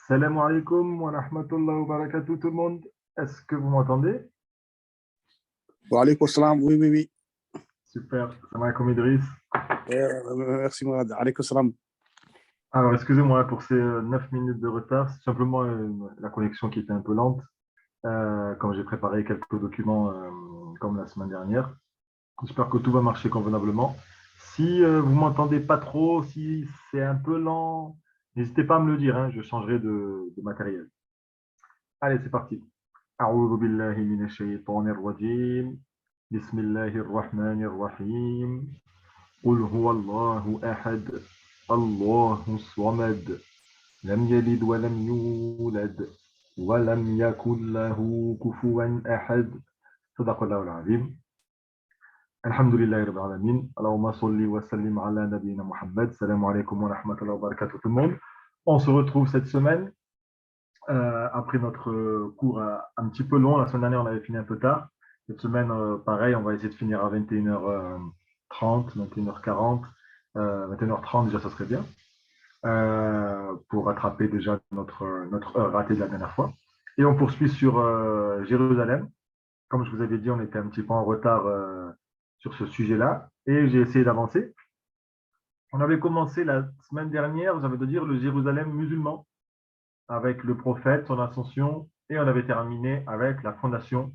Salam alaikum wa rahmatullahi wa barakatuh tout le monde. Est-ce que vous m'entendez? Wa alaykoum salam, oui, oui, oui. Super. Salam alaikum Idriss. Merci, Mourad. Alaykoum salam. Alors, excusez-moi pour ces 9 minutes de retard. C'est simplement la connexion qui était un peu lente. Comme j'ai préparé quelques documents comme la semaine dernière. J'espère que tout va marcher convenablement. Si vous m'entendez pas trop, si c'est un peu lent, n'hésitez pas à me le dire, hein, je changerai de matériel. Allez, c'est parti. أعوذ بالله من الشيطان الرجيم بسم الله الرحمن الرحيم قل هو الله أحد الله الصمد لم يلد ولم يولد ولم يكن له كفوا أحد صدق الله العظيم الحمد لله رب العالمين اللهم صل وسلم على نبينا محمد السلام عليكم ورحمة الله وبركاته tout le monde. On se retrouve cette semaine après notre cours un petit peu long. La semaine dernière, on avait fini un peu tard. Cette semaine, pareil, on va essayer de finir à 21h30, 21h40, 21h30 déjà, ça serait bien, pour rattraper déjà notre heure ratée de la dernière fois. Et on poursuit sur Jérusalem. Comme je vous avais dit, on était un petit peu en retard sur ce sujet-là, et j'ai essayé d'avancer. On avait commencé la semaine dernière, j'avais de dire, le Jérusalem musulman, avec le prophète, son ascension, et on avait terminé avec la fondation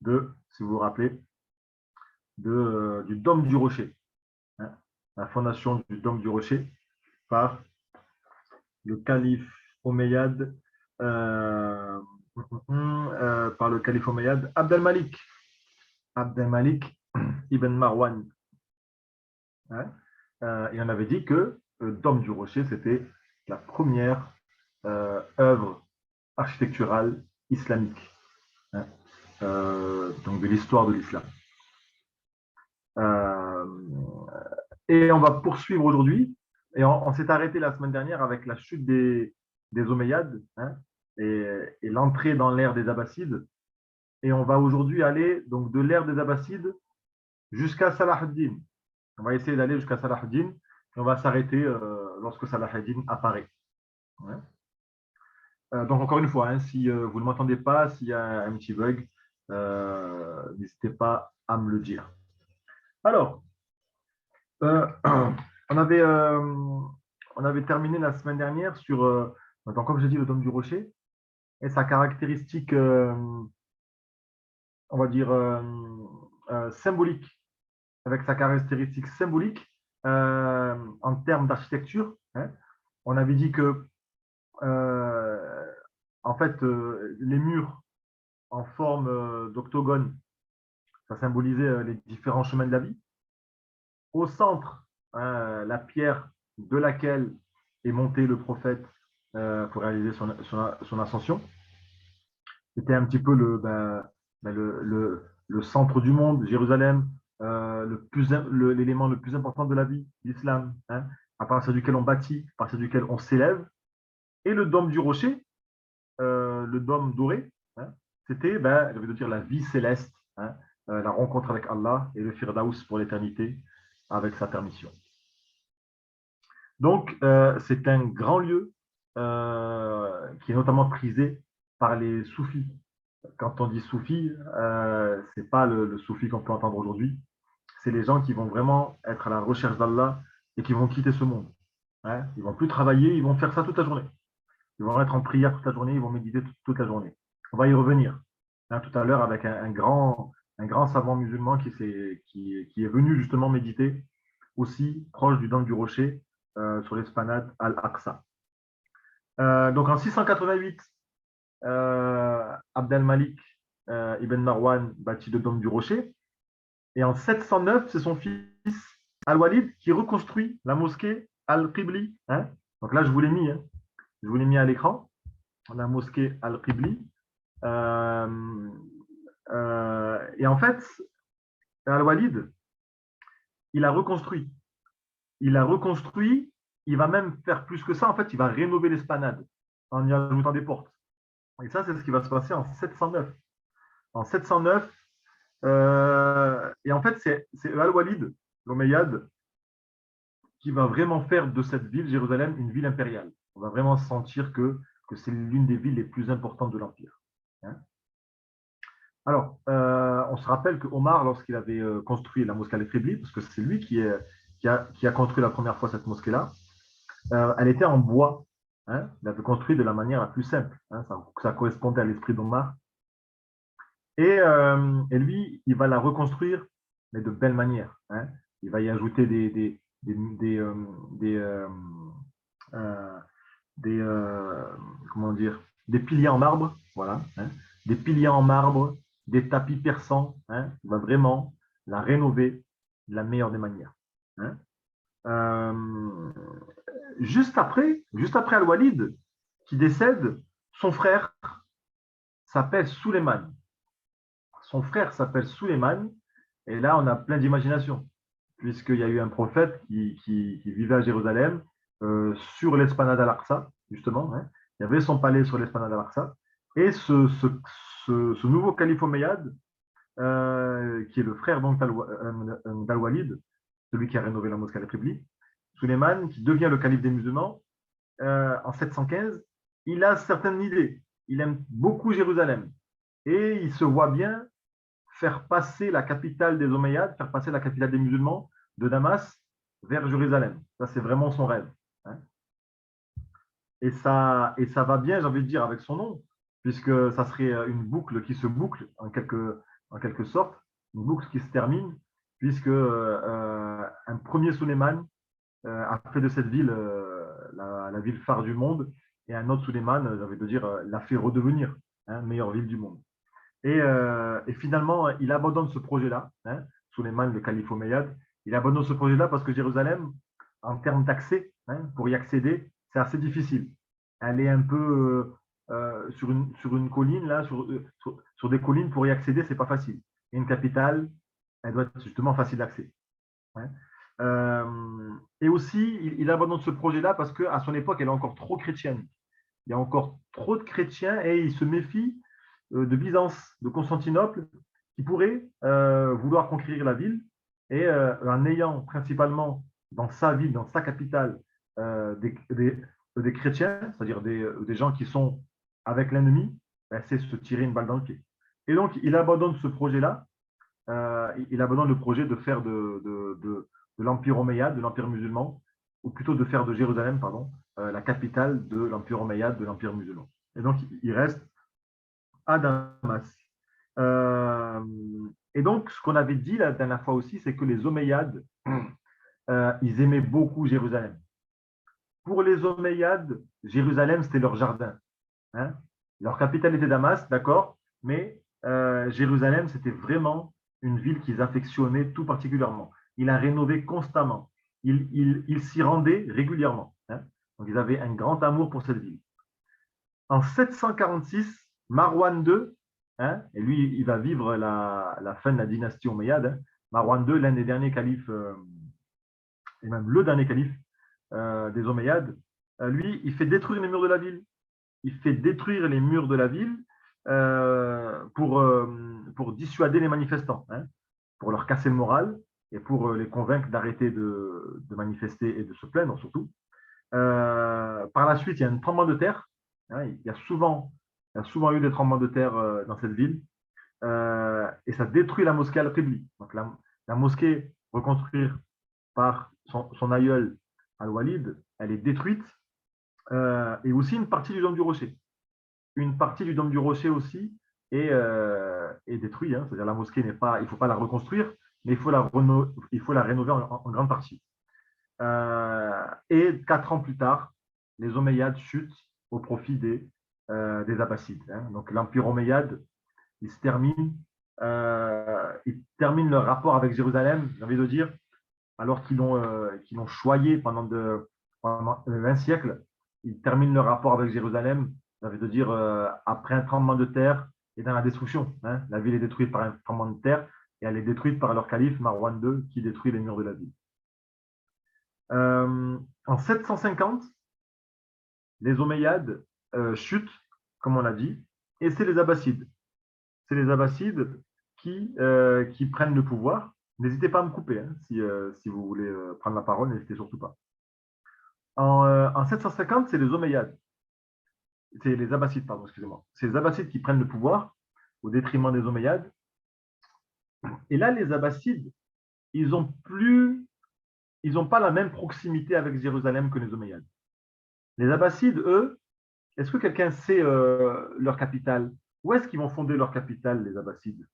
si vous vous rappelez, du dôme du rocher. Hein, la fondation du dôme du rocher par le calife omeyyade, par le calife omeyyade Abd al-Malik ibn Marwan. Hein, et on avait dit que le dôme du rocher, c'était la première œuvre architecturale islamique, hein, donc de l'histoire de l'islam. Et on va poursuivre aujourd'hui. Et on s'est arrêté la semaine dernière avec la chute des Omeyyades, hein, et l'entrée dans l'ère des Abbassides. Et on va aujourd'hui aller donc de l'ère des Abbassides jusqu'à Salah ad-Din. On va essayer d'aller jusqu'à Salah ad-Din et on va s'arrêter lorsque Salah ad-Din apparaît. Ouais. Donc encore une fois, hein, si vous ne m'entendez pas, s'il y a un petit bug, n'hésitez pas à me le dire. Alors, on avait terminé la semaine dernière sur, donc, comme j'ai dit, le dôme du rocher et sa caractéristique, on va dire, symbolique, avec sa caractéristique symbolique en termes d'architecture. Hein. On avait dit que, en fait, les murs en forme d'octogone, ça symbolisait les différents chemins de la vie. Au centre, la pierre de laquelle est monté le prophète pour réaliser son ascension. C'était un petit peu le centre du monde, Jérusalem, l'élément le plus important de la vie, l'islam, hein, à partir duquel on bâtit, à partir duquel on s'élève. Et le dôme du rocher, le dôme doré, hein, c'était, je veux dire, la vie céleste, hein, la rencontre avec Allah et le Firdaus pour l'éternité avec sa permission. Donc, c'est un grand lieu qui est notamment prisé par les soufis. Quand on dit soufi, ce n'est pas le soufi qu'on peut entendre aujourd'hui. C'est les gens qui vont vraiment être à la recherche d'Allah et qui vont quitter ce monde. Hein. Ils ne vont plus travailler, ils vont faire ça toute la journée. Ils vont être en prière toute la journée, ils vont méditer toute la journée. On va y revenir, hein, tout à l'heure avec un grand savant musulman qui est venu justement méditer aussi proche du dôme du rocher sur l'esplanade Al-Aqsa. Donc en 688, Abd al-Malik ibn Marwan bâtit le dôme du rocher. Et en 709, c'est son fils Al-Walid qui reconstruit la mosquée Al-Qibli. Hein. Donc là, je vous l'ai mis à l'écran, la mosquée Al-Qibli. Et en fait, Al-Walid, il a reconstruit. Il va même faire plus que ça. En fait, il va rénover l'esplanade. en y ajoutant des portes. Et ça, c'est ce qui va se passer en 709. En 709, et en fait, c'est Al-Walid, l'Omeyyade, qui va vraiment faire de cette ville, Jérusalem, une ville impériale. On va vraiment sentir que c'est l'une des villes les plus importantes de l'Empire. Hein. Alors, on se rappelle que Omar, lorsqu'il avait construit la mosquée Al-Kribli, parce que c'est lui qui a construit la première fois cette mosquée-là, elle était en bois. Hein. Il avait construit de la manière la plus simple. Hein. Ça correspondait à l'esprit d'Omar. Et lui, il va la reconstruire, mais de belle manière. Hein. Il va y ajouter des, euh, comment dire, des piliers en marbre, voilà, hein, des piliers en marbre, des tapis persans. Hein. Il va vraiment la rénover de la meilleure des manières. Hein. Euh, juste après Al-Walid, qui décède, son frère s'appelle Suleiman. Son frère s'appelle Suleiman, et là, on a plein d'imagination, puisqu'il y a eu un prophète qui vivait à Jérusalem, sur l'esplanade al-Aqsa, justement. Hein. Il y avait son palais sur l'esplanade al-Aqsa. Et ce nouveau calife omeyyade, qui est le frère d'Al-Walid, celui qui a rénové la mosquée al-Qibli, Suleiman, qui devient le calife des musulmans, en 715, il a certaines idées. Il aime beaucoup Jérusalem. Et il se voit bien faire passer la capitale des Omeyyades, faire passer la capitale des musulmans de Damas vers Jérusalem. Ça, c'est vraiment son rêve. Hein. Et ça va bien, j'ai envie de dire, avec son nom, puisque ça serait une boucle qui se boucle en quelque sorte, une boucle qui se termine, puisque un premier Suleiman a fait de cette ville la ville phare du monde, et un autre Suleiman, j'ai envie de dire, l'a fait redevenir, hein, meilleure ville du monde. Et finalement, il abandonne ce projet-là, hein, Suleiman, le calife omeyyade, il abandonne ce projet-là parce que Jérusalem, en termes d'accès, hein, pour y accéder, c'est assez difficile. Elle est un peu sur une colline, là, sur des collines, pour y accéder, c'est pas facile. Et une capitale, elle doit être justement facile d'accès. Hein. Et aussi, il abandonne ce projet-là parce qu'à son époque, elle est encore trop chrétienne. Il y a encore trop de chrétiens et il se méfie de Byzance, de Constantinople, qui pourrait vouloir conquérir la ville et en ayant principalement dans sa ville, dans sa capitale, des chrétiens, c'est-à-dire des gens qui sont avec l'ennemi, ben, c'est se tirer une balle dans le pied. Et donc, il abandonne ce projet-là, il abandonne le projet de faire de l'Empire omeyyade, de l'Empire musulman, ou plutôt de faire de Jérusalem, pardon, la capitale de l'Empire omeyyade, de l'Empire musulman. Et donc, il reste à Damas. Euh, et donc, ce qu'on avait dit la dernière fois aussi, c'est que les Omeyyades, ils aimaient beaucoup Jérusalem. Pour les Omeyyades, Jérusalem, c'était leur jardin. Hein. Leur capitale était Damas, d'accord, mais Jérusalem, c'était vraiment une ville qu'ils affectionnaient tout particulièrement. Il a rénové constamment. Il s'y rendait régulièrement. Hein. Donc, ils avaient un grand amour pour cette ville. En 746, Marwan II, hein, et lui, il va vivre la fin de la dynastie omeyyade. Hein. Marwan II, l'un des derniers califes, et même le dernier calife des Omeyyades, lui, il fait détruire les murs de la ville. Il fait détruire les murs de la ville pour dissuader les manifestants, hein, pour leur casser le moral et pour les convaincre d'arrêter de manifester et de se plaindre surtout. Par la suite, il y a un tremblement de terre. Hein, il y a souvent eu des tremblements de terre dans cette ville. Et ça détruit la mosquée Al-Qibli. Donc la mosquée reconstruite par son aïeul Al-Walid, elle est détruite. Et aussi une partie du dôme du rocher. Une partie du dôme du rocher aussi est détruite. Hein, c'est-à-dire la mosquée n'est pas, il ne faut pas la reconstruire, mais il faut la rénover en grande partie. Et 4 ans plus tard, les Omeyyades chutent au profit des Abbassides. Hein. Donc l'empire omeyyade, il se termine, ils terminent leur rapport avec Jérusalem, j'ai envie de dire, alors qu'ils l'ont choyé pendant 20 siècles. Ils terminent leur rapport avec Jérusalem, j'ai envie de dire, après un tremblement de terre et dans la destruction. Hein. La ville est détruite par un tremblement de terre et elle est détruite par leur calife Marwan II qui détruit les murs de la ville. En 750, les Omeyyades chute, comme on l'a dit, et c'est les Abbassides. C'est les Abbassides qui prennent le pouvoir. N'hésitez pas à me couper hein, si vous voulez prendre la parole, n'hésitez surtout pas. En 750, c'est les Omeyyades. C'est les Abbassides, pardon, excusez-moi. C'est les Abbassides qui prennent le pouvoir au détriment des Omeyyades. Et là, les Abbassides, ils n'ont pas la même proximité avec Jérusalem que les Omeyyades. Les Abbassides, eux, est-ce que quelqu'un sait leur capitale? Où est-ce qu'ils vont fonder leur capitale, les Abbassides?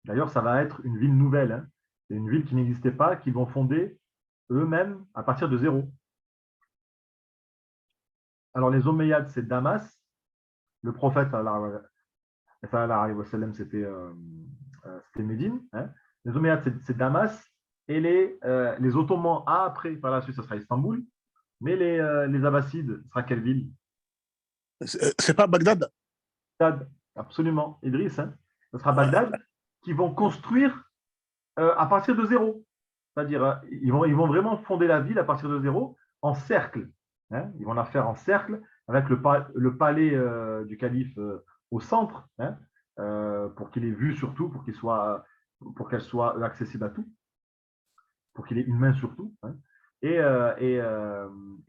D'ailleurs, ça va être une ville nouvelle. Hein. C'est une ville qui n'existait pas, qu'ils vont fonder eux-mêmes à partir de zéro. Alors, les Omeyyades, c'est Damas. Le prophète, c'était Médine. Hein. Les Omeyyades, c'est Damas. Et les Ottomans, après, par la suite, ça sera Istanbul. Mais les Abbassides, ce sera quelle ville? C'est pas Bagdad? Bagdad, absolument. Idriss, hein. Ce sera Bagdad qui vont construire à partir de zéro. C'est-à-dire, ils vont vraiment fonder la ville à partir de zéro, en cercle. Hein. Ils vont la faire en cercle, avec le palais du calife au centre, hein, pour qu'il ait vue surtout, pour qu'elle soit accessible à tout, pour qu'il ait une main sur tout. Hein. Et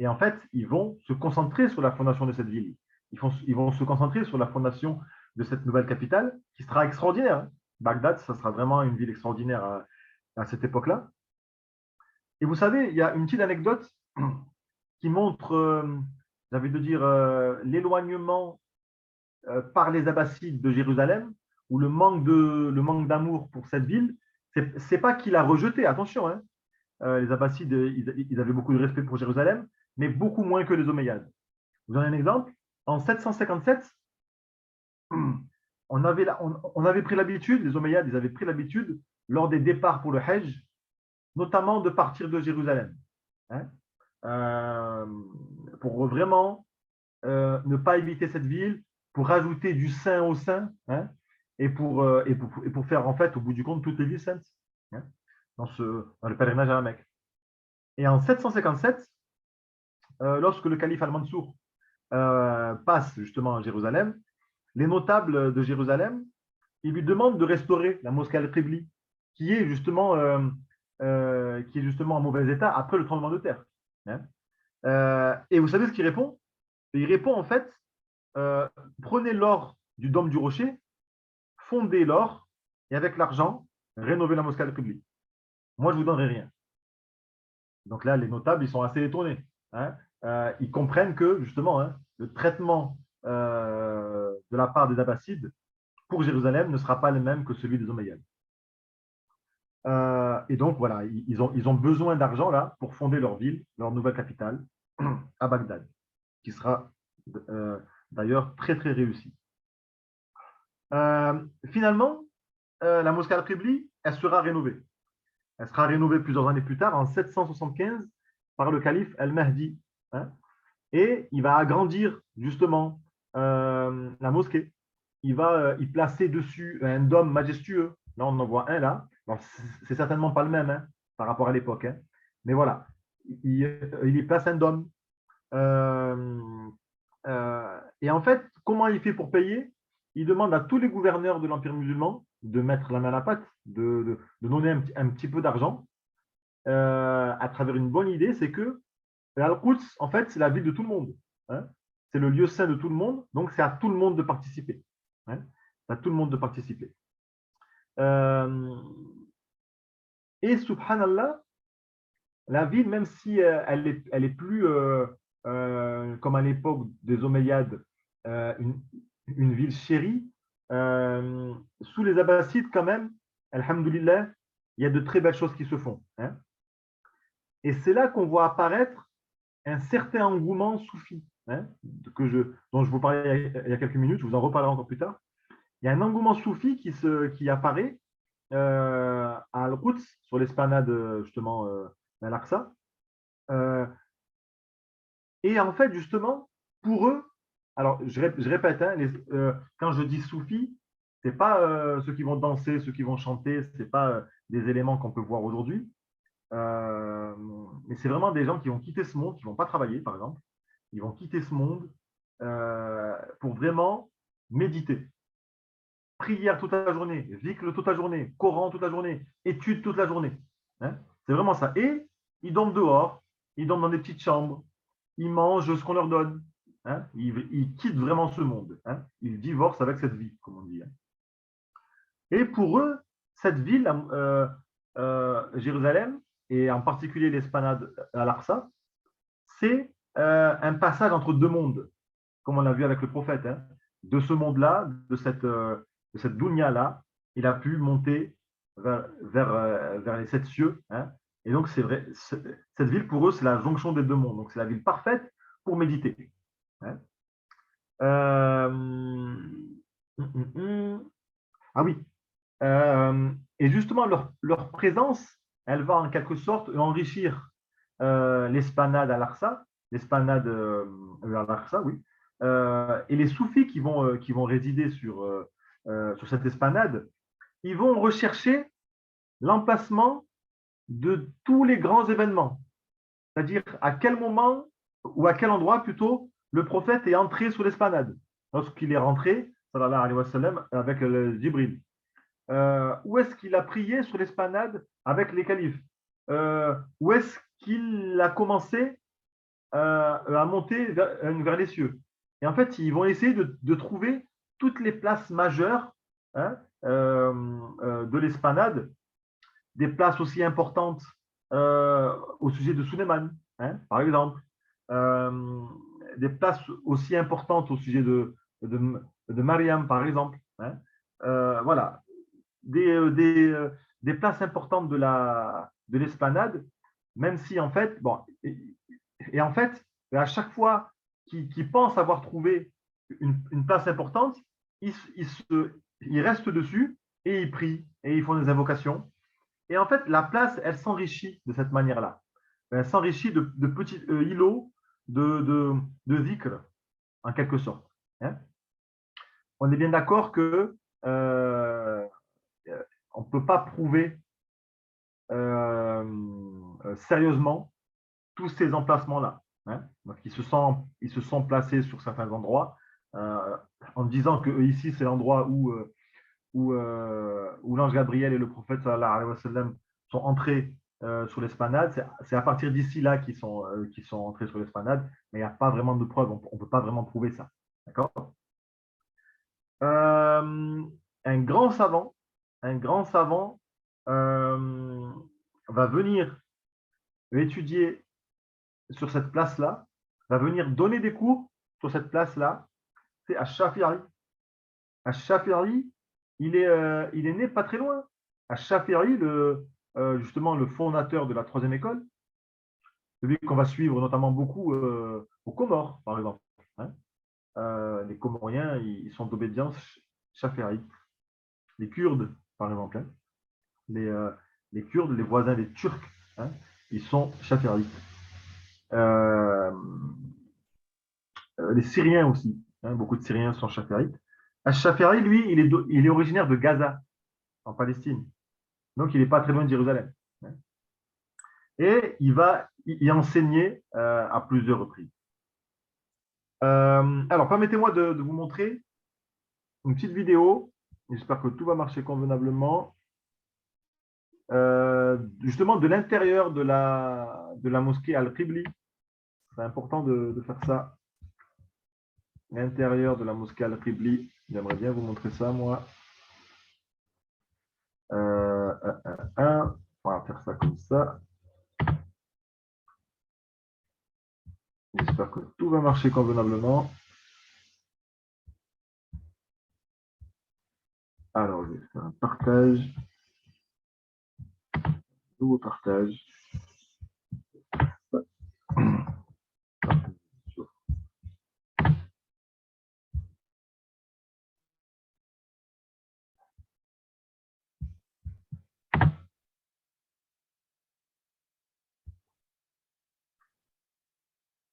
en fait, ils vont se concentrer sur la fondation de cette ville. Ils vont se concentrer sur la fondation de cette nouvelle capitale, qui sera extraordinaire. Hein. Bagdad, ça sera vraiment une ville extraordinaire à cette époque-là. Et vous savez, il y a une petite anecdote qui montre, j'ai envie de dire, l'éloignement par les Abbassides de Jérusalem, ou le manque d'amour pour cette ville. C'est pas qu'il a rejeté, attention, hein. Les Abbassides, ils avaient beaucoup de respect pour Jérusalem, mais beaucoup moins que les Omeyyades. Vous en avez un exemple? En 757, on avait pris l'habitude, les Omeyyades, ils avaient pris l'habitude, lors des départs pour le Hajj, notamment de partir de Jérusalem. Hein, pour vraiment ne pas éviter cette ville, pour rajouter du saint au saint, hein, et pour faire, en fait, au bout du compte, toutes les villes saintes, hein, dans le pèlerinage à la Mecque. Et en 757, lorsque le calife Al-Mansour passe justement à Jérusalem, les notables de Jérusalem, ils lui demandent de restaurer la mosquée Al-Qibli, qui est justement en mauvais état après le tremblement de terre. Hein. Et vous savez ce qu'il répond? Il répond en fait, prenez l'or du dôme du rocher, fondez l'or, et avec l'argent, rénovez la mosquée Al-Qibli. Moi, je ne vous donnerai rien. Donc là, les notables, ils sont assez étonnés. Hein. Ils comprennent que, justement, hein, le traitement de la part des Abbassides pour Jérusalem ne sera pas le même que celui des Omeyyades. Et donc, voilà, ils ont besoin d'argent là pour fonder leur ville, leur nouvelle capitale, à Bagdad, qui sera d'ailleurs très, très réussie. Finalement, la mosquée Al-Qibli, elle sera rénovée. Elle sera rénovée plusieurs années plus tard, en 775, par le calife Al-Mahdi. Hein, et il va agrandir justement la mosquée. Il va y placer dessus un dôme majestueux. Là, on en voit un là. C'est certainement pas le même hein, par rapport à l'époque. Hein. Mais voilà, il y place un dôme. Et en fait, comment il fait pour payer? Il demande à tous les gouverneurs de l'Empire musulman de mettre la main à la pâte, de donner un petit peu d'argent à travers une bonne idée, c'est que Al-Quds, en fait, c'est la ville de tout le monde. Hein. C'est le lieu saint de tout le monde, donc c'est à tout le monde de participer. Hein. C'est à tout le monde de participer. Et subhanallah, la ville, même si elle est plus comme à l'époque des Omeyyades, une ville chérie, sous les Abbassides quand même, alhamdoulilah, il y a de très belles choses qui se font. Hein. Et c'est là qu'on voit apparaître un certain engouement soufi, hein, dont je vous parlais il y a quelques minutes, je vous en reparlerai encore plus tard. Il y a un engouement soufi qui apparaît à Al-Quds, sur l'esplanade justement d'Al-Aqsa. Et en fait, justement, pour eux, alors je répète, hein, quand je dis soufi, ce n'est pas ceux qui vont danser, ceux qui vont chanter, ce n'est pas des éléments qu'on peut voir aujourd'hui. Mais c'est vraiment des gens qui vont quitter ce monde, qui ne vont pas travailler, par exemple. Ils vont quitter ce monde pour vraiment méditer. Prière toute la journée, zikr toute la journée, Coran toute la journée, études toute la journée. Hein. C'est vraiment ça. Et ils dorment dehors, ils dorment dans des petites chambres, ils mangent ce qu'on leur donne. Hein. Ils quittent vraiment ce monde. Hein. Ils divorcent avec cette vie, comme on dit. Hein. Et pour eux, cette ville, Jérusalem, et en particulier l'esplanade Al-Aqsa, c'est un passage entre deux mondes, comme on l'a vu avec le prophète. Hein. De ce monde-là, de cette dunya-là, il a pu monter vers les sept cieux. Hein. Et donc, c'est vrai, cette ville, pour eux, c'est la jonction des deux mondes. Donc, c'est la ville parfaite pour méditer. Hein. Ah oui, et justement, leur présence, elle va en quelque sorte enrichir l'esplanade Al-Aqsa, l'esplanade Al-Aqsa, oui. Et les soufis qui vont résider sur cette esplanade, ils vont rechercher l'emplacement de tous les grands événements. C'est-à-dire à quel moment, ou à quel endroit plutôt, le prophète est entré sur l'esplanade. Lorsqu'il est rentré, sallallahu alayhi wa sallam, avec le Jibril. Où est-ce qu'il a prié sur l'esplanade avec les califes, où est-ce qu'il a commencé à monter vers les cieux. Et en fait, ils vont essayer de trouver toutes les places majeures hein, de l'esplanade, des places aussi importantes au sujet de Suleiman, hein, par exemple, euh, des places aussi importantes au sujet de Mariam, par exemple. Hein. Voilà, des, des places importantes de l'esplanade, même si en fait, bon, et en fait, à chaque fois qu'ils pensent avoir trouvé une place importante, ils restent dessus et ils prient et ils font des invocations. Et en fait, la place, elle s'enrichit de cette manière-là. Elle s'enrichit de petits îlots de zikr, en quelque sorte. Hein. On est bien d'accord que on ne peut pas prouver sérieusement tous ces emplacements-là. Hein. Donc, ils se sont placés sur certains endroits en disant que ici, c'est l'endroit où l'ange Gabriel et le prophète sallallahu alayhi wa sallam sont entrés sur l'esplanade. C'est à partir d'ici là qu'ils sont entrés sur l'esplanade, mais il n'y a pas vraiment de preuves. On ne peut pas vraiment prouver ça. D'accord. euh, un grand savant va venir étudier sur cette place-là, va venir donner des cours sur cette place-là, c'est Ash-Shafi'i. Ash-Shafi'i, il est né pas très loin. Ash-Shafi'i, justement le fondateur de la troisième école, celui qu'on va suivre notamment beaucoup aux Comores, par exemple. Hein. Les Comoriens, ils sont d'obédience Shafi'i. Les Kurdes, par exemple. Hein. Les Kurdes, les voisins des Turcs, hein, ils sont Shafi'i. Euh, les Syriens aussi. Hein, beaucoup de Syriens sont chaférites. Al-Shafiri, lui, il est originaire de Gaza, en Palestine. Donc, il n'est pas très loin de Jérusalem. Hein. Et il va y enseigner à plusieurs reprises. Alors, permettez-moi de vous montrer une petite vidéo. J'espère que tout va marcher convenablement. Justement, de l'intérieur de la mosquée Al-Qibli. C'est important de faire ça. L'intérieur de la mosquée Al-Qibli. J'aimerais bien vous montrer ça, moi. On va faire ça comme ça. J'espère que tout va marcher convenablement. Alors, je vais faire un partage. Nouveau partage.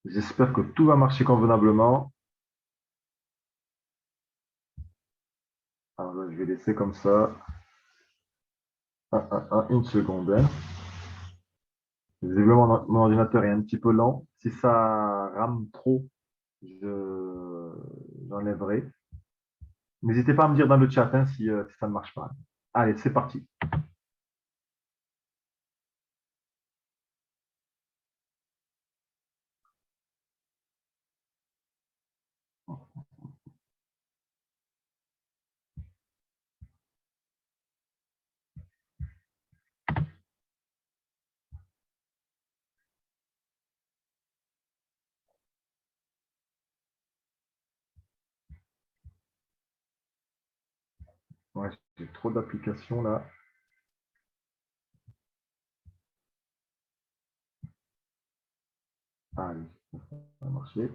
J'espère que tout va marcher convenablement. Alors là, je vais laisser comme ça. Une seconde. Hein. Visiblement, mon ordinateur est un petit peu lent. Si ça rame trop, j'enlèverai. N'hésitez pas à me dire dans le chat hein, si ça ne marche pas. Allez, c'est parti. Ouais, j'ai trop d'applications là. Allez, ça va marcher.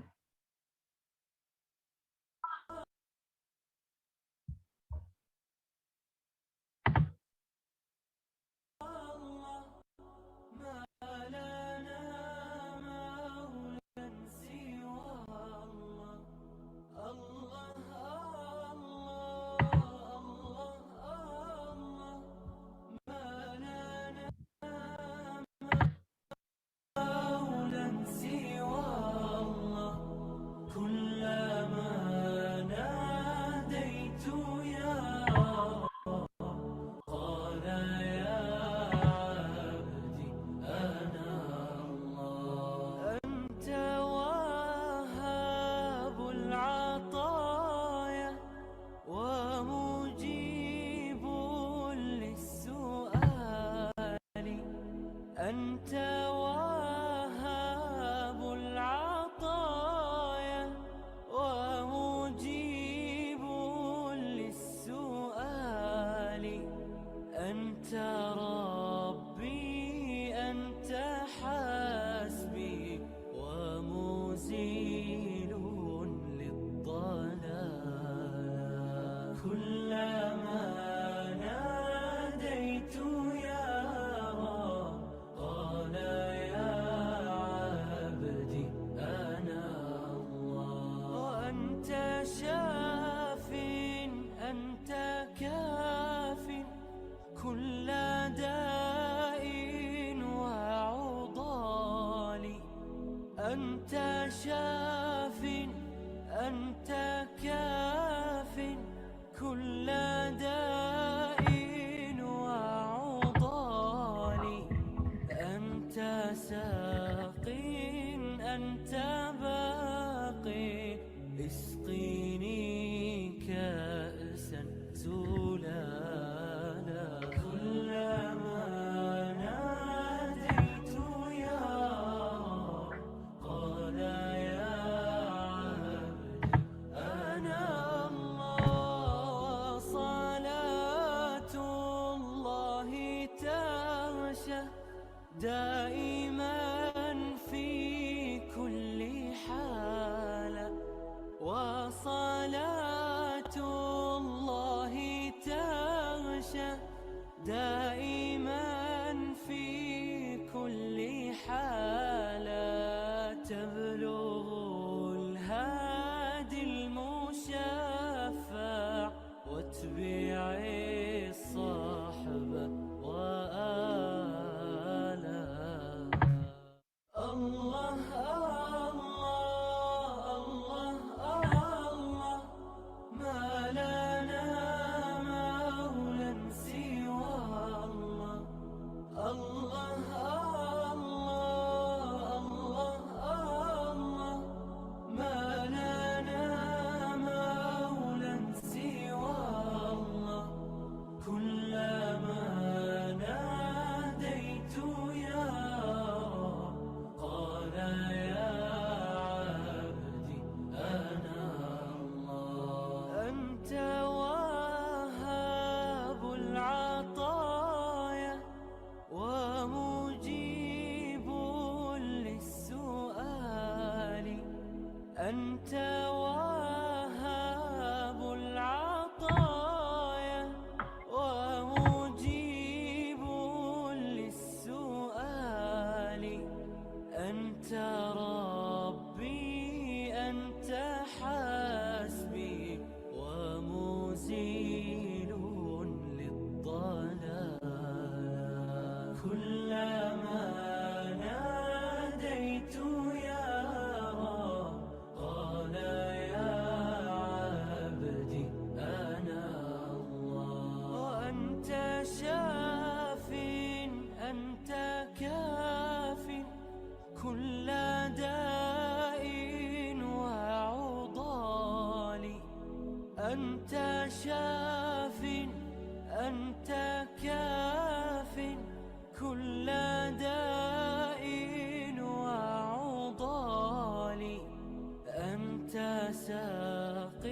ساق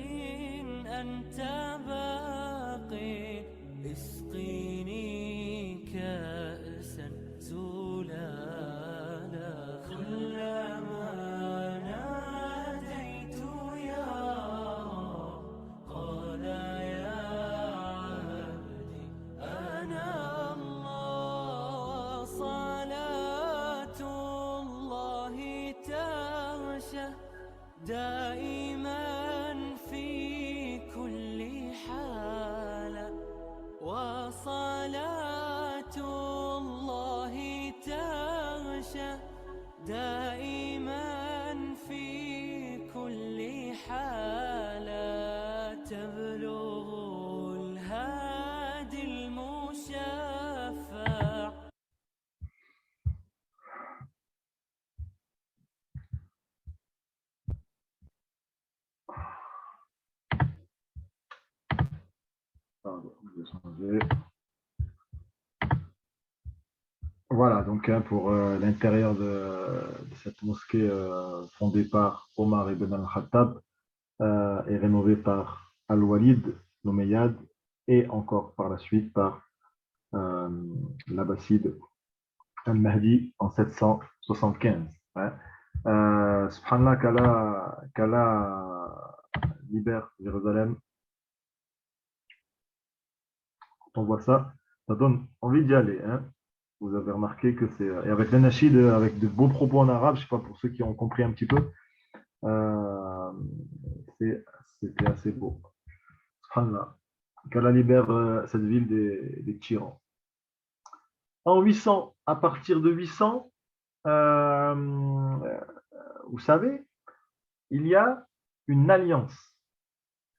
أنت باق اسقيني كأسا زلالا كلما ناديت يا رب قال يا عبدي أنا الله صلاة الله تغشى دائما في كل حالة وصلاة الله تغشى دائما في كل حالة تبلغ الهادي المشفع. Voilà, donc pour l'intérieur de cette mosquée fondée par Omar ibn al-Khattab et rénovée par Al-Walid, l'Omeyyade, et encore par la suite par l'Abbasside Al-Mahdi en 775. Ouais. Subhanallah, qu'Allah libère Jérusalem. Quand on voit ça, ça donne envie d'y aller. Hein. Vous avez remarqué que c'est. Et avec l'anachid, avec de beaux propos en arabe, je ne sais pas pour ceux qui ont compris un petit peu, c'était assez beau. Subhanallah. Qu'Allah libère cette ville des tyrans. En 800, à partir de 800, vous savez, il y a une alliance.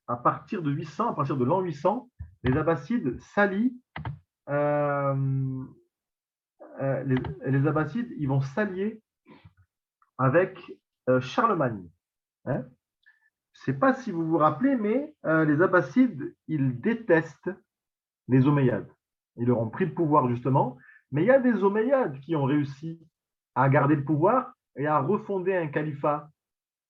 À partir de 800, à partir de l'an 800, les Abbassides s'allient. Les Abbassides, ils vont s'allier avec Charlemagne. Hein. Je ne sais pas si vous vous rappelez, mais les Abbassides, ils détestent les Omeyyades. Ils leur ont pris le pouvoir justement, mais il y a des Omeyyades qui ont réussi à garder le pouvoir et à refonder un califat.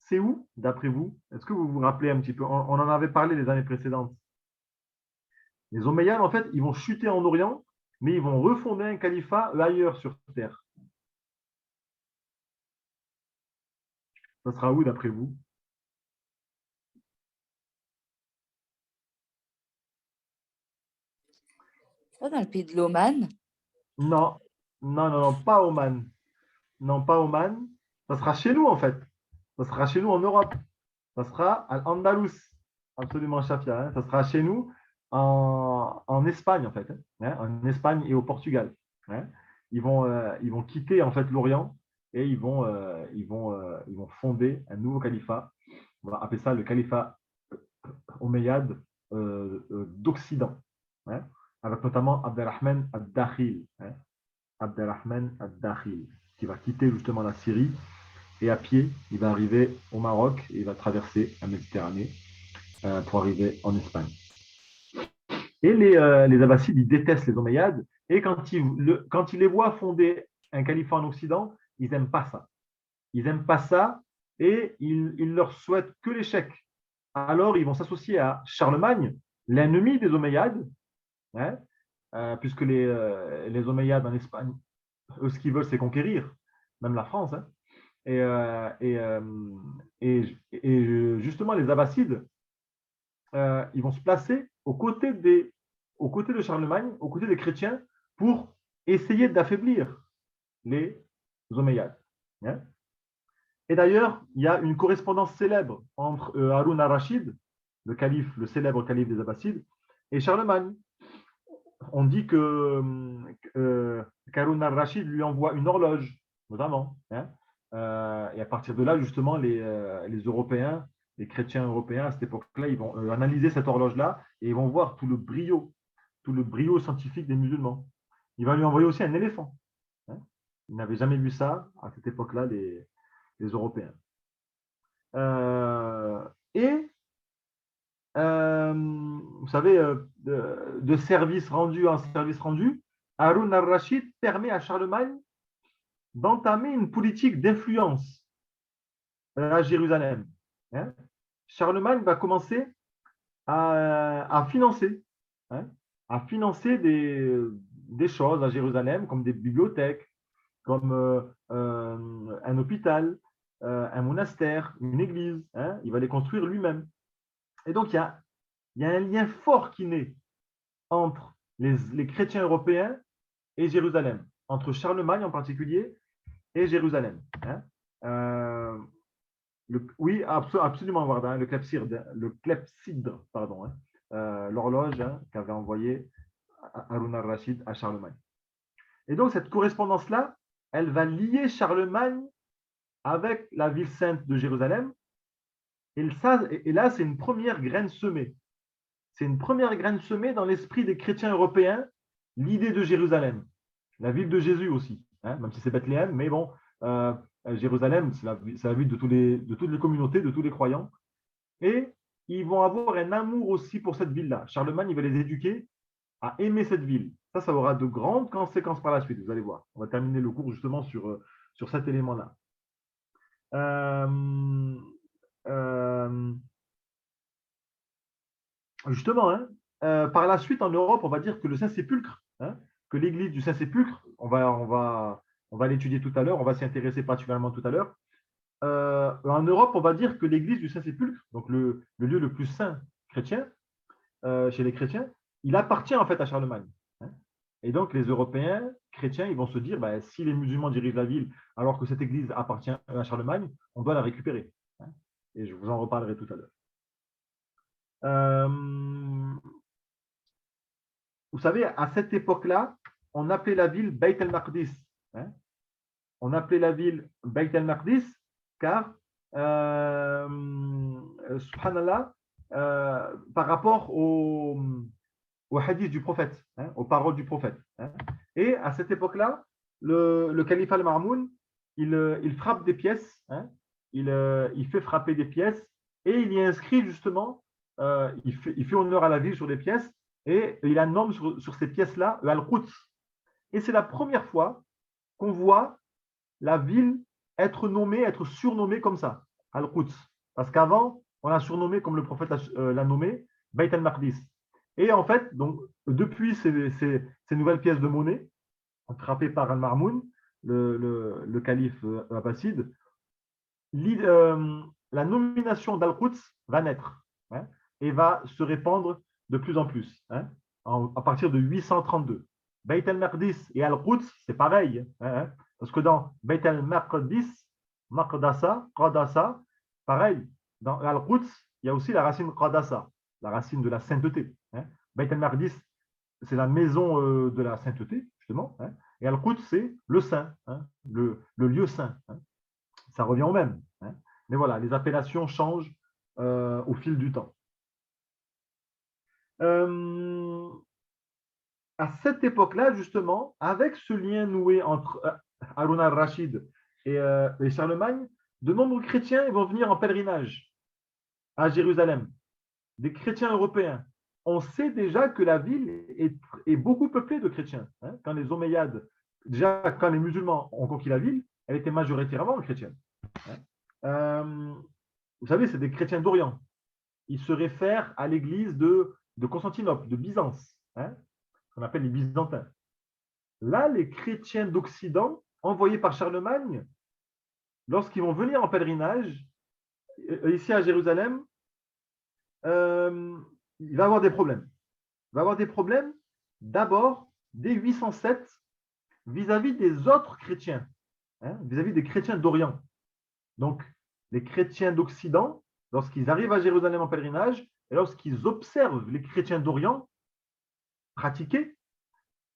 C'est où, d'après vous? Est-ce que vous vous rappelez un petit peu? On en avait parlé les années précédentes. Les Omeyyades, en fait, ils vont chuter en Orient, mais ils vont refonder un califat ailleurs sur terre. Ça sera où, d'après vous? Pas dans le pays de l'Oman. Non, pas Oman. Non, pas Oman. Ça sera chez nous, en fait. Ça sera chez nous en Europe. Ça sera à Andalous. Absolument, Chafia. Hein. Ça sera chez nous en Espagne, en fait. Hein. En Espagne et au Portugal. Hein. Ils vont quitter, en fait, l'Orient et ils vont fonder un nouveau califat. On va appeler ça le califat omeyyade d'Occident. Hein. Avec notamment Abdelrahman ad-Dakhil. Hein. Abdelrahman ad-Dakhil, qui va quitter justement la Syrie et à pied, il va arriver au Maroc et il va traverser la Méditerranée pour arriver en Espagne. Et les Abbassides, ils détestent les Omeyyades et quand ils les voient fonder un califat en Occident, ils n'aiment pas ça. Ils n'aiment pas ça et ils leur souhaitent que l'échec. Alors, ils vont s'associer à Charlemagne, l'ennemi des Omeyyades, hein, puisque les Omeyyades en Espagne, eux, ce qu'ils veulent, c'est conquérir, même la France. Hein. Et justement, les Abbassides, ils vont se placer aux côtés de Charlemagne, aux côtés des chrétiens, pour essayer d'affaiblir les Omeyyades. Hein. Et d'ailleurs, il y a une correspondance célèbre entre Haroun al-Rachid, le célèbre calife des Abbassides, et Charlemagne. On dit qu'Haroun al-Rachid lui envoie une horloge, notamment. Hein. Et à partir de là, justement, les Européens, les chrétiens européens, à cette époque-là, ils vont analyser cette horloge-là et ils vont voir tout le brio scientifique des musulmans. Il va lui envoyer aussi un éléphant. Hein. Ils n'avaient jamais vu ça à cette époque-là, les Européens. Vous savez, de service rendu en service rendu, Haroun al-Rachid permet à Charlemagne d'entamer une politique d'influence à Jérusalem. Hein. Charlemagne va commencer à financer, hein, à financer des choses à Jérusalem, comme des bibliothèques, comme un hôpital, un monastère, une église. Hein, il va les construire lui-même. Et donc, il y a un lien fort qui naît entre les chrétiens européens et Jérusalem, entre Charlemagne en particulier et Jérusalem. Hein. Oui, absolument, Warda, le clepsydre, pardon, hein, l'horloge hein, qu'avait envoyé Harun al-Rachid à Charlemagne. Et donc, cette correspondance-là, elle va lier Charlemagne avec la ville sainte de Jérusalem. Et là, c'est une première graine semée. C'est une première graine semée dans l'esprit des chrétiens européens, l'idée de Jérusalem, la ville de Jésus aussi, hein, même si c'est Bethléem, mais bon, Jérusalem, c'est la ville de toutes les communautés, de tous les croyants. Et ils vont avoir un amour aussi pour cette ville-là. Charlemagne, il va les éduquer à aimer cette ville. Ça aura de grandes conséquences par la suite, vous allez voir. On va terminer le cours justement sur cet élément-là. Justement, hein, par la suite, en Europe, on va dire que le Saint-Sépulcre, hein, que l'église du Saint-Sépulcre, on va l'étudier tout à l'heure, on va s'y intéresser particulièrement tout à l'heure. En Europe, on va dire que l'église du Saint-Sépulcre, donc le lieu le plus saint chrétien, chez les chrétiens, il appartient en fait à Charlemagne. Hein. Et donc, les Européens chrétiens, ils vont se dire, bah, si les musulmans dirigent la ville alors que cette église appartient à Charlemagne, on doit la récupérer. Hein. Et je vous en reparlerai tout à l'heure. Vous savez, à cette époque-là, on appelait la ville Beit el-Maqdis. Hein. On appelait la ville Beit el-Maqdis car, subhanallah, par rapport au hadith du prophète, hein, aux paroles du prophète. Hein. Et à cette époque-là, le calife al-Ma'moun, il frappe des pièces, hein, il fait frapper des pièces et il y inscrit justement, il fait honneur à la ville sur des pièces et il a nomme sur ces pièces-là Al-Quds. Et c'est la première fois qu'on voit la ville être surnommée comme ça, Al-Quds. Parce qu'avant, on l'a surnommé comme le prophète l'a nommé, Beit al-Maqdis. Et en fait, donc, depuis ces nouvelles pièces de monnaie, frappées par Al-Ma'moun, le calife abbasside, la nomination d'Al-Quds va naître, hein, et va se répandre de plus en plus, hein, à partir de 832. Beit al-Maqdis et Al-Quds, c'est pareil, hein, parce que dans Beit al-Maqdis, Maqdasa, Qadasa, pareil, dans Al-Quds, il y a aussi la racine Qadasa, la racine de la sainteté. Hein. Beit al-Maqdis, c'est la maison de la sainteté, justement, hein, et Al-Quds, c'est le saint, hein, le lieu saint. Hein. Ça revient au même. Hein. Mais voilà, les appellations changent au fil du temps. À cette époque-là, justement, avec ce lien noué entre Harun al-Rachid et Charlemagne, de nombreux chrétiens vont venir en pèlerinage à Jérusalem, des chrétiens européens. On sait déjà que la ville est beaucoup peuplée de chrétiens. Hein. Quand les Omeyyades, déjà quand les musulmans ont conquis la ville, elle était majoritairement chrétienne. Hein. Vous savez, c'est des chrétiens d'Orient. Ils se réfèrent à l'église de Constantinople, de Byzance, hein, qu'on appelle les Byzantins. Là, les chrétiens d'Occident, envoyés par Charlemagne, lorsqu'ils vont venir en pèlerinage, ici à Jérusalem, il va avoir des problèmes. Il va avoir des problèmes, d'abord, dès 807, vis-à-vis des autres chrétiens, hein, vis-à-vis des chrétiens d'Orient. Donc, les chrétiens d'Occident, lorsqu'ils arrivent à Jérusalem en pèlerinage, et lorsqu'ils observent les chrétiens d'Orient pratiquer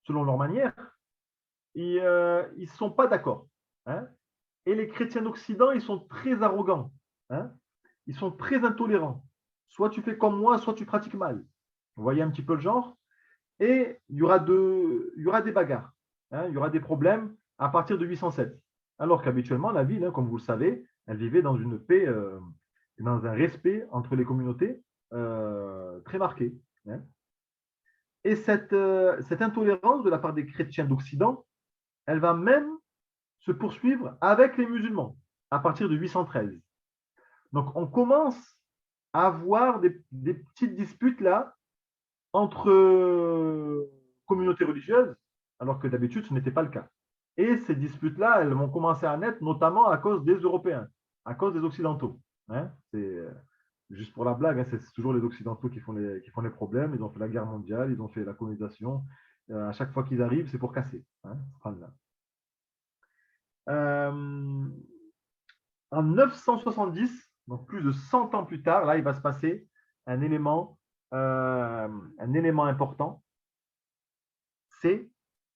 selon leur manière, ils ne sont pas d'accord. Hein. Et les chrétiens d'Occident, ils sont très arrogants. Hein. Ils sont très intolérants. Soit tu fais comme moi, soit tu pratiques mal. Vous voyez un petit peu le genre. Et il y aura des bagarres. Hein. Il y aura des problèmes à partir de 807. Alors qu'habituellement, la ville, hein, comme vous le savez, elle vivait dans une paix, dans un respect entre les communautés très marqué. Hein. Et cette intolérance de la part des chrétiens d'Occident, elle va même se poursuivre avec les musulmans à partir de 813. Donc, on commence avoir des petites disputes là entre communautés religieuses, alors que d'habitude, ce n'était pas le cas. Et ces disputes-là, elles vont commencer à naître notamment à cause des Européens, à cause des Occidentaux. Hein, c'est juste pour la blague, hein, c'est toujours les Occidentaux qui font les problèmes. Ils ont fait la guerre mondiale, ils ont fait la colonisation. À chaque fois qu'ils arrivent, c'est pour casser. Hein, euh, en 970, donc plus de 100 ans plus tard, là, il va se passer un élément, un élément important, c'est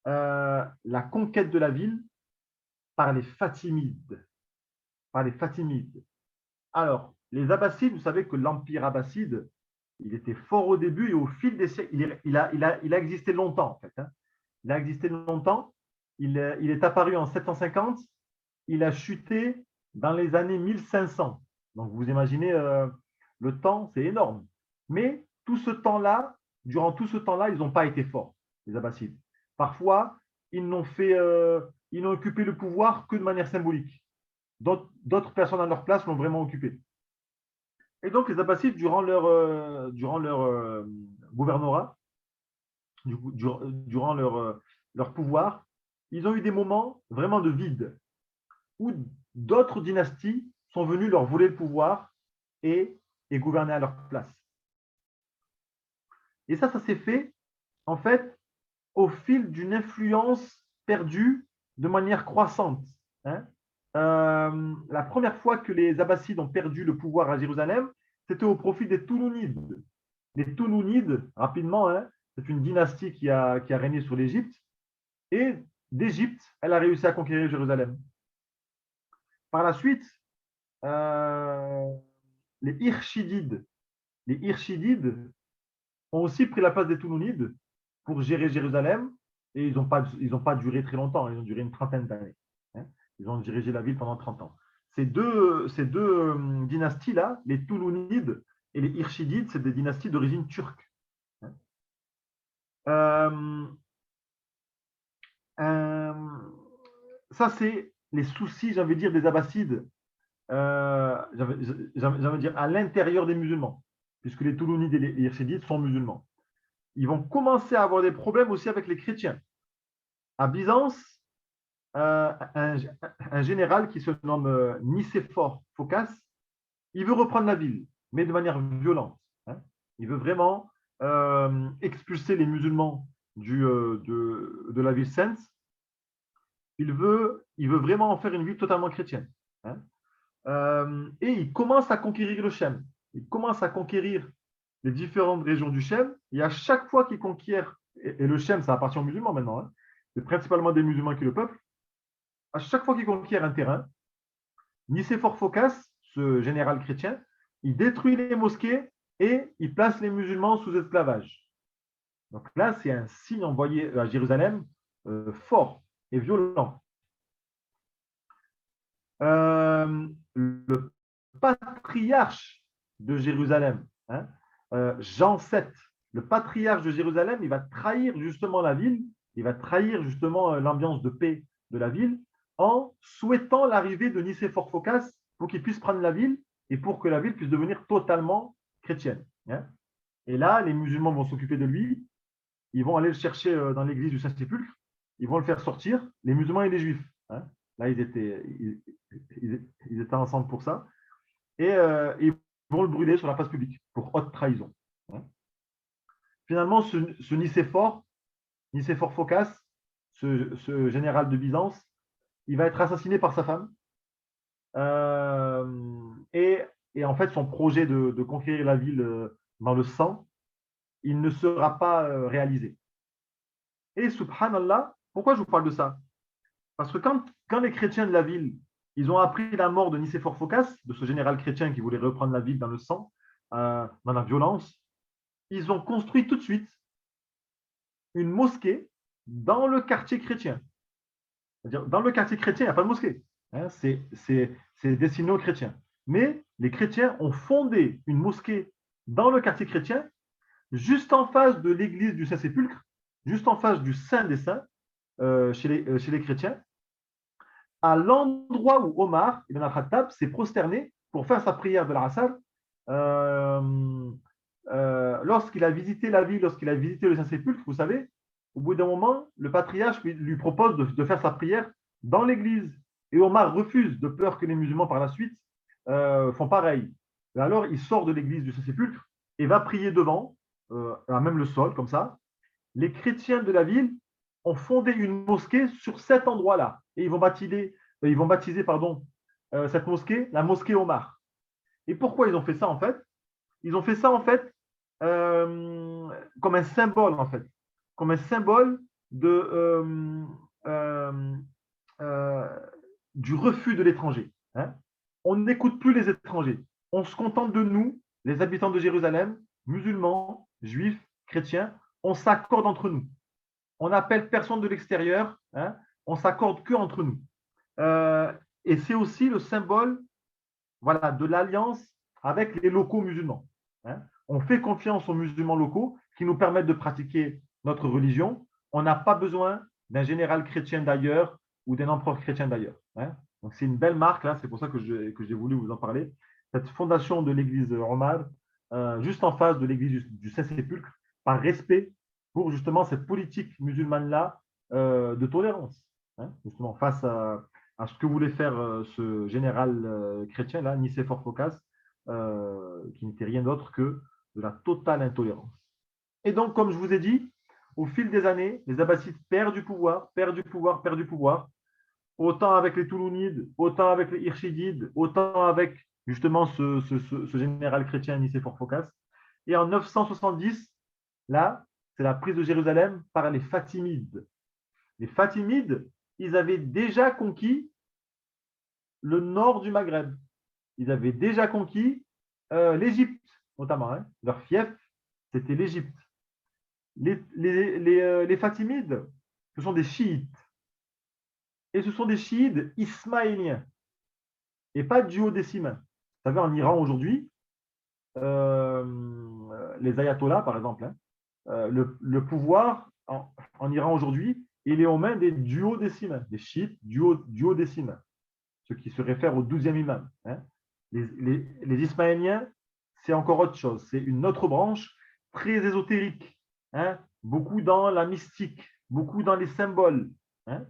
la conquête de la ville par les Fatimides. Par les Fatimides. Alors, les Abbassides, vous savez que l'empire abbasside, il était fort au début et au fil des siècles, il a existé longtemps en fait. Hein. Il a existé longtemps. Il est apparu en 750. Il a chuté dans les années 1500. Donc, vous imaginez, le temps, c'est énorme. Mais tout ce temps-là, durant tout ce temps-là, ils n'ont pas été forts, les Abbassides. Parfois, ils n'ont occupé le pouvoir que de manière symbolique. D'autres personnes à leur place l'ont vraiment occupé. Et donc, les Abbassides, durant leur gouvernorat, durant leur pouvoir, ils ont eu des moments vraiment de vide où d'autres dynasties sont venues leur voler le pouvoir et gouverner à leur place. Et ça s'est fait, en fait, au fil d'une influence perdue de manière croissante. Hein. La première fois que les Abbassides ont perdu le pouvoir à Jérusalem, c'était au profit des Toulounides. Les Toulounides, rapidement, hein, c'est une dynastie qui a régné sur l'Égypte. Et d'Égypte, elle a réussi à conquérir Jérusalem. Par la suite, les Hirshidides ont aussi pris la place des Toulounides pour gérer Jérusalem. Et ils n'ont pas duré très longtemps, ils ont duré une trentaine d'années. Hein. Ils ont dirigé la ville pendant 30 ans. Ces deux dynasties-là, les Toulounides et les Hirshidides, c'est des dynasties d'origine turque. Ça, c'est les soucis, j'ai envie de dire, des Abbassides, j'ai envie de dire, à l'intérieur des musulmans, puisque les Toulounides et les Hirshidides sont musulmans. Ils vont commencer à avoir des problèmes aussi avec les chrétiens. À Byzance, un général qui se nomme Nicéphore Phocas, il veut reprendre la ville, mais de manière violente. Hein. Il veut vraiment expulser les musulmans de la ville sainte. Il veut vraiment en faire une ville totalement chrétienne. Hein. Et il commence à conquérir le Chem. Il commence à conquérir les différentes régions du Chem. Et à chaque fois qu'il conquiert, et le Chem, ça appartient aux musulmans maintenant, hein, c'est principalement des musulmans qui le peuplent. À chaque fois qu'il conquiert un terrain, Nicéphore Phocas, ce général chrétien, il détruit les mosquées et il place les musulmans sous esclavage. Donc là, c'est un signe envoyé à Jérusalem fort et violent. Le patriarche de Jérusalem, hein, Jean VII, le patriarche de Jérusalem, il va trahir justement la ville, il va trahir justement l'ambiance de paix de la ville en souhaitant l'arrivée de Nicéphore Phocas pour qu'il puisse prendre la ville et pour que la ville puisse devenir totalement chrétienne. Hein. Et là, les musulmans vont s'occuper de lui, ils vont aller le chercher dans l'église du Saint-Sépulcre, ils vont le faire sortir, les musulmans et les juifs. Hein. Là, ils étaient ensemble pour ça. Et ils vont le brûler sur la place publique pour haute trahison. Hein. Finalement, ce Nicéphore Phocas, ce général de Byzance, il va être assassiné par sa femme. Et en fait, son projet de conquérir la ville dans le sang, il ne sera pas réalisé. Et subhanallah, pourquoi je vous parle de ça? Parce que quand les chrétiens de la ville, ils ont appris la mort de Nicéphore Phocas, de ce général chrétien qui voulait reprendre la ville dans le sang, dans la violence, ils ont construit tout de suite une mosquée dans le quartier chrétien. C'est-à-dire, dans le quartier chrétien, il n'y a pas de mosquée. Hein, c'est destiné aux chrétiens. Mais les chrétiens ont fondé une mosquée dans le quartier chrétien, juste en face de l'église du Saint-Sépulcre, juste en face du Saint des Saints, chez les chrétiens, à l'endroit où Omar ibn al-Khattab s'est prosterné pour faire sa prière de l'Asr lorsqu'il a visité la ville, lorsqu'il a visité le Saint-Sépulcre, vous savez, au bout d'un moment, le patriarche lui propose de faire sa prière dans l'église. Et Omar refuse, de peur que les musulmans par la suite font pareil. Et alors, il sort de l'église du Saint-Sépulcre et va prier devant, à même le sol, comme ça. Les chrétiens de la ville ont fondé une mosquée sur cet endroit-là. Et ils vont baptiser cette mosquée, la mosquée Omar. Et pourquoi ils ont fait ça, en fait? Ils ont fait ça, en fait, comme un symbole, en fait. Comme un symbole euh, euh, du refus de l'étranger. Hein. On n'écoute plus les étrangers. On se contente de nous, les habitants de Jérusalem, musulmans, juifs, chrétiens. On s'accorde entre nous. On n'appelle personne de l'extérieur. Hein. On s'accorde que entre nous. Et c'est aussi le symbole, voilà, de l'alliance avec les locaux musulmans. Hein. On fait confiance aux musulmans locaux qui nous permettent de pratiquer notre religion. On n'a pas besoin d'un général chrétien d'ailleurs ou d'un empereur chrétien d'ailleurs. Hein. Donc c'est une belle marque, là, c'est pour ça que j'ai voulu vous en parler. Cette fondation de l'église Omar, juste en face de l'église du Saint-Sépulcre, par respect pour justement cette politique musulmane-là de tolérance. Hein, justement, face à ce que voulait faire ce général chrétien-là, Nicéphore Phocas, qui n'était rien d'autre que de la totale intolérance. Et donc, comme je vous ai dit, au fil des années, les Abbassides perdent du pouvoir, perdent du pouvoir, perdent du pouvoir, autant avec les Toulounides, autant avec les Hirschidides, autant avec justement ce général chrétien Nicéphore Phocas. Et en 970, là, c'est la prise de Jérusalem par les Fatimides. Les Fatimides, ils avaient déjà conquis le nord du Maghreb. Ils avaient déjà conquis l'Égypte, notamment. Hein. Leur fief, c'était l'Égypte. Les Fatimides, ce sont des chiites. Et ce sont des chiites ismaéliens et pas duodécimains. Vous savez, en Iran aujourd'hui, les ayatollahs, par exemple, hein, le pouvoir en Iran aujourd'hui, il est aux mains des duodécimains, des chiites duodécimains, ce qui se réfère au 12e imam. Hein. Les ismaéliens, c'est encore autre chose. C'est une autre branche très ésotérique, hein, beaucoup dans la mystique, beaucoup dans les symboles. Hein.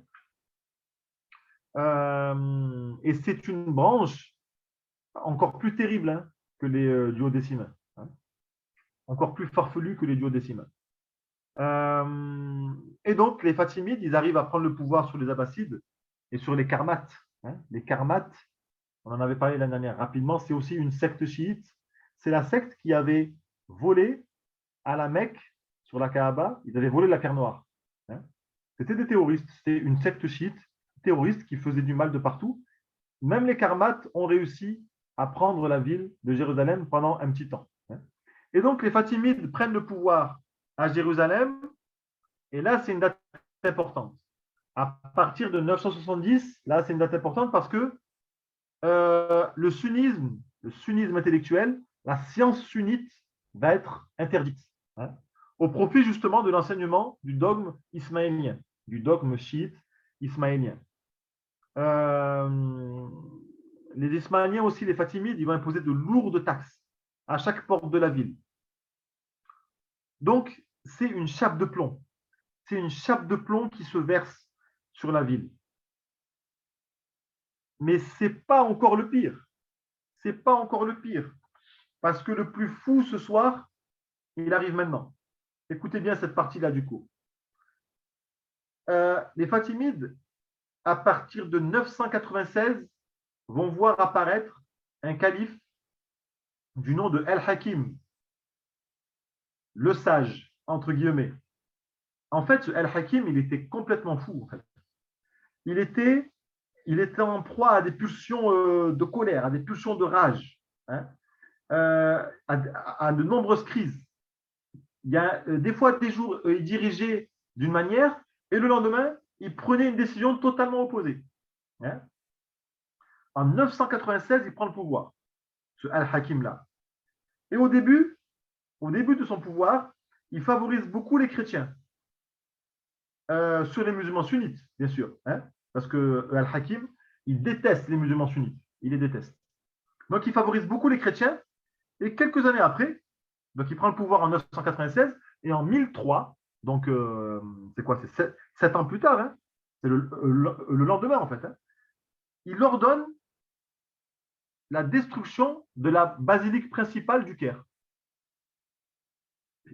Et c'est une branche encore plus terrible hein, que les duodécimains, hein, encore plus farfelue que les duodécimains. Et donc, les Fatimides, ils arrivent à prendre le pouvoir sur les Abbassides et sur les Karmates. Hein. Les Karmates, on en avait parlé l'année dernière rapidement, c'est aussi une secte chiite. C'est la secte qui avait volé à la Mecque, sur la Kaaba, ils avaient volé la pierre noire. Hein. C'était des terroristes, c'était une secte chiite terroriste qui faisait du mal de partout. Même les Karmates ont réussi à prendre la ville de Jérusalem pendant un petit temps. Hein. Et donc, les Fatimides prennent le pouvoir à Jérusalem, et là, c'est une date importante. À partir de 970, là, c'est une date importante parce que le sunnisme intellectuel, la science sunnite va être interdite, hein, au profit justement de l'enseignement du dogme ismaélien, du dogme chiite ismaélien. Les Ismaéliens aussi, les Fatimides, ils vont imposer de lourdes taxes à chaque porte de la ville. Donc, c'est une chape de plomb. C'est une chape de plomb qui se verse sur la ville. Mais ce n'est pas encore le pire. Ce n'est pas encore le pire. Parce que le plus fou ce soir, il arrive maintenant. Écoutez bien cette partie-là du coup. Les Fatimides, à partir de 996, vont voir apparaître un calife du nom de El-Hakim, le sage, entre guillemets. En fait, ce El-Hakim, il était complètement fou. En fait. Il était en proie à des pulsions de colère, à des pulsions de rage, hein, à de nombreuses crises. Il y a des fois, des jours, il dirigeait d'une manière et le lendemain, il prenait une décision totalement opposée. Hein. En 996, il prend le pouvoir, ce Al-Hakim-là. Et au début de son pouvoir, il favorise beaucoup les chrétiens sur les musulmans sunnites, bien sûr. Hein, parce que Al-Hakim, il déteste les musulmans sunnites. Il les déteste. Donc, il favorise beaucoup les chrétiens Et quelques années après, donc il prend le pouvoir en 996 et en 1003, donc c'est quoi? C'est 7 ans plus tard, hein, c'est le lendemain en fait, hein, il ordonne la destruction de la basilique principale du Caire.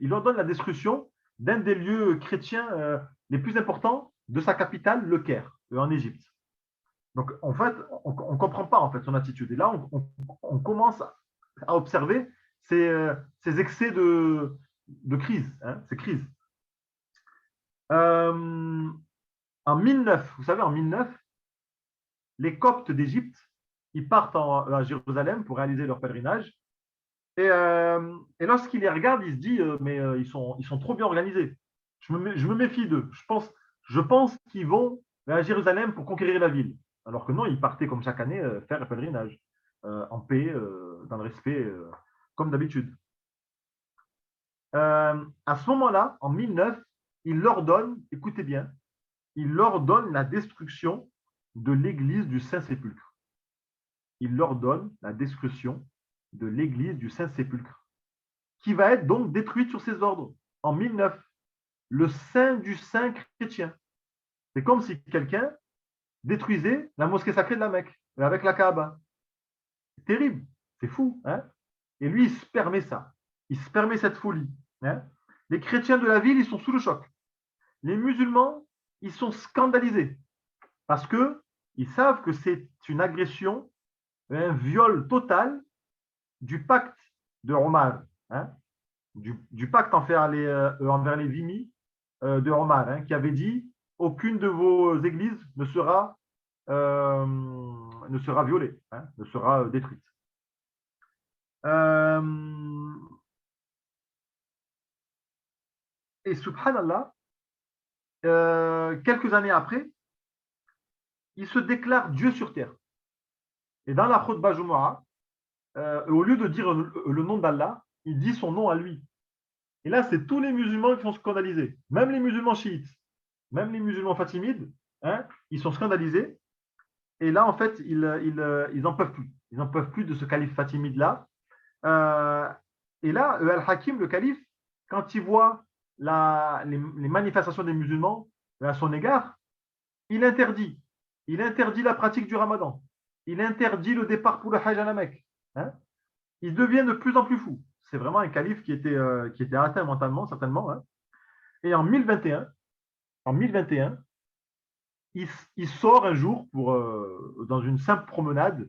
Il ordonne la destruction d'un des lieux chrétiens les plus importants de sa capitale, le Caire, en Égypte. Donc, en fait, on ne comprend pas en fait son attitude. Et là, on commence à observer ces excès de crise, hein, ces crises. En 1009, vous savez, en 1009, les Coptes d'Égypte, ils partent à Jérusalem pour réaliser leur pèlerinage. Et lorsqu'il les regarde, il se dit mais ils sont trop bien organisés. Je me méfie d'eux. Je pense qu'ils vont à Jérusalem pour conquérir la ville. Alors que non, ils partaient comme chaque année faire le pèlerinage, en paix, dans le respect, comme d'habitude. À ce moment-là, en 1009, il leur donne, écoutez bien, il leur donne la destruction de l'église du Saint-Sépulcre. Il leur donne la destruction de l'église du Saint-Sépulcre, qui va être donc détruite sur ses ordres en 1009. Le saint du saint chrétien. C'est comme si quelqu'un détruisait la mosquée sacrée de la Mecque avec la Kaaba. C'est terrible, c'est fou. Hein, et lui, il se permet ça. Il se permet cette folie. Hein. Les chrétiens de la ville, ils sont sous le choc. Les musulmans, ils sont scandalisés parce qu'ils savent que c'est une agression, un viol total du pacte de Omar, hein, du pacte envers les Zimmi de Omar, hein, qui avait dit aucune de vos églises ne sera violée, hein, ne sera détruite. Et subhanallah, quelques années après, il se déclare Dieu sur terre. Et dans la Khutbah Jumu'ah, au lieu de dire le nom d'Allah, il dit son nom à lui. Et là, c'est tous les musulmans qui sont scandalisés, même les musulmans chiites, même les musulmans fatimides, hein, ils sont scandalisés. Et là, en fait, ils n'en peuvent plus. Ils n'en peuvent plus de ce calife fatimide-là. Et là, Al-Hakim, le calife, quand il voit les manifestations des musulmans à son égard, il interdit. Il interdit la pratique du ramadan. Il interdit le départ pour le hajj à la Mecque. Hein. Il devient de plus en plus fou. C'est vraiment un calife qui était atteint mentalement, certainement. Hein. Et en 1021, il sort un jour dans une simple promenade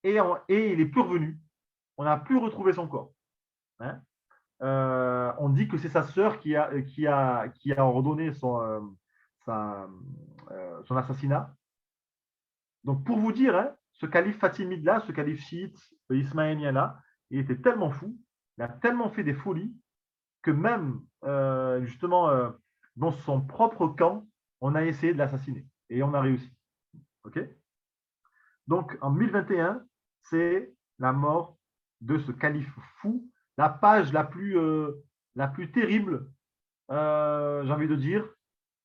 et il n'est plus revenu. On n'a plus retrouvé son corps. Hein. On dit que c'est sa sœur qui a ordonné son assassinat. Donc, pour vous dire, hein, ce calife fatimide-là, ce calife chiite ismaélien-là, il était tellement fou, il a tellement fait des folies que même, justement, dans son propre camp, on a essayé de l'assassiner. Et on a réussi. OK? Donc, en 1021, c'est la mort de ce calife fou, la page la plus terrible, j'ai envie de dire,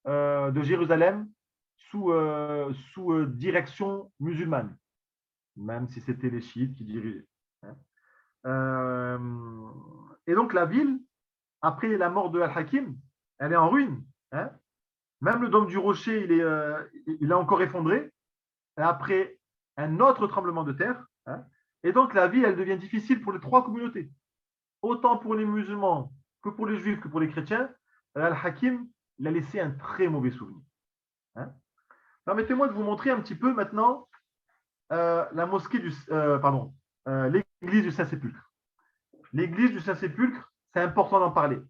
de Jérusalem sous direction musulmane, même si c'était les chiites qui dirigeaient. Hein. Et donc, la ville, après la mort de Al-Hakim, elle est en ruine. Hein. Même le dôme du rocher, il est encore effondré. Et après un autre tremblement de terre. Hein. Et donc, la vie, elle devient difficile pour les trois communautés. Autant pour les musulmans que pour les juifs que pour les chrétiens. Al-Hakim, il a laissé un très mauvais souvenir. Hein. Permettez-moi de vous montrer un petit peu maintenant la mosquée l'église du Saint-Sépulcre. L'église du Saint-Sépulcre, c'est important d'en parler.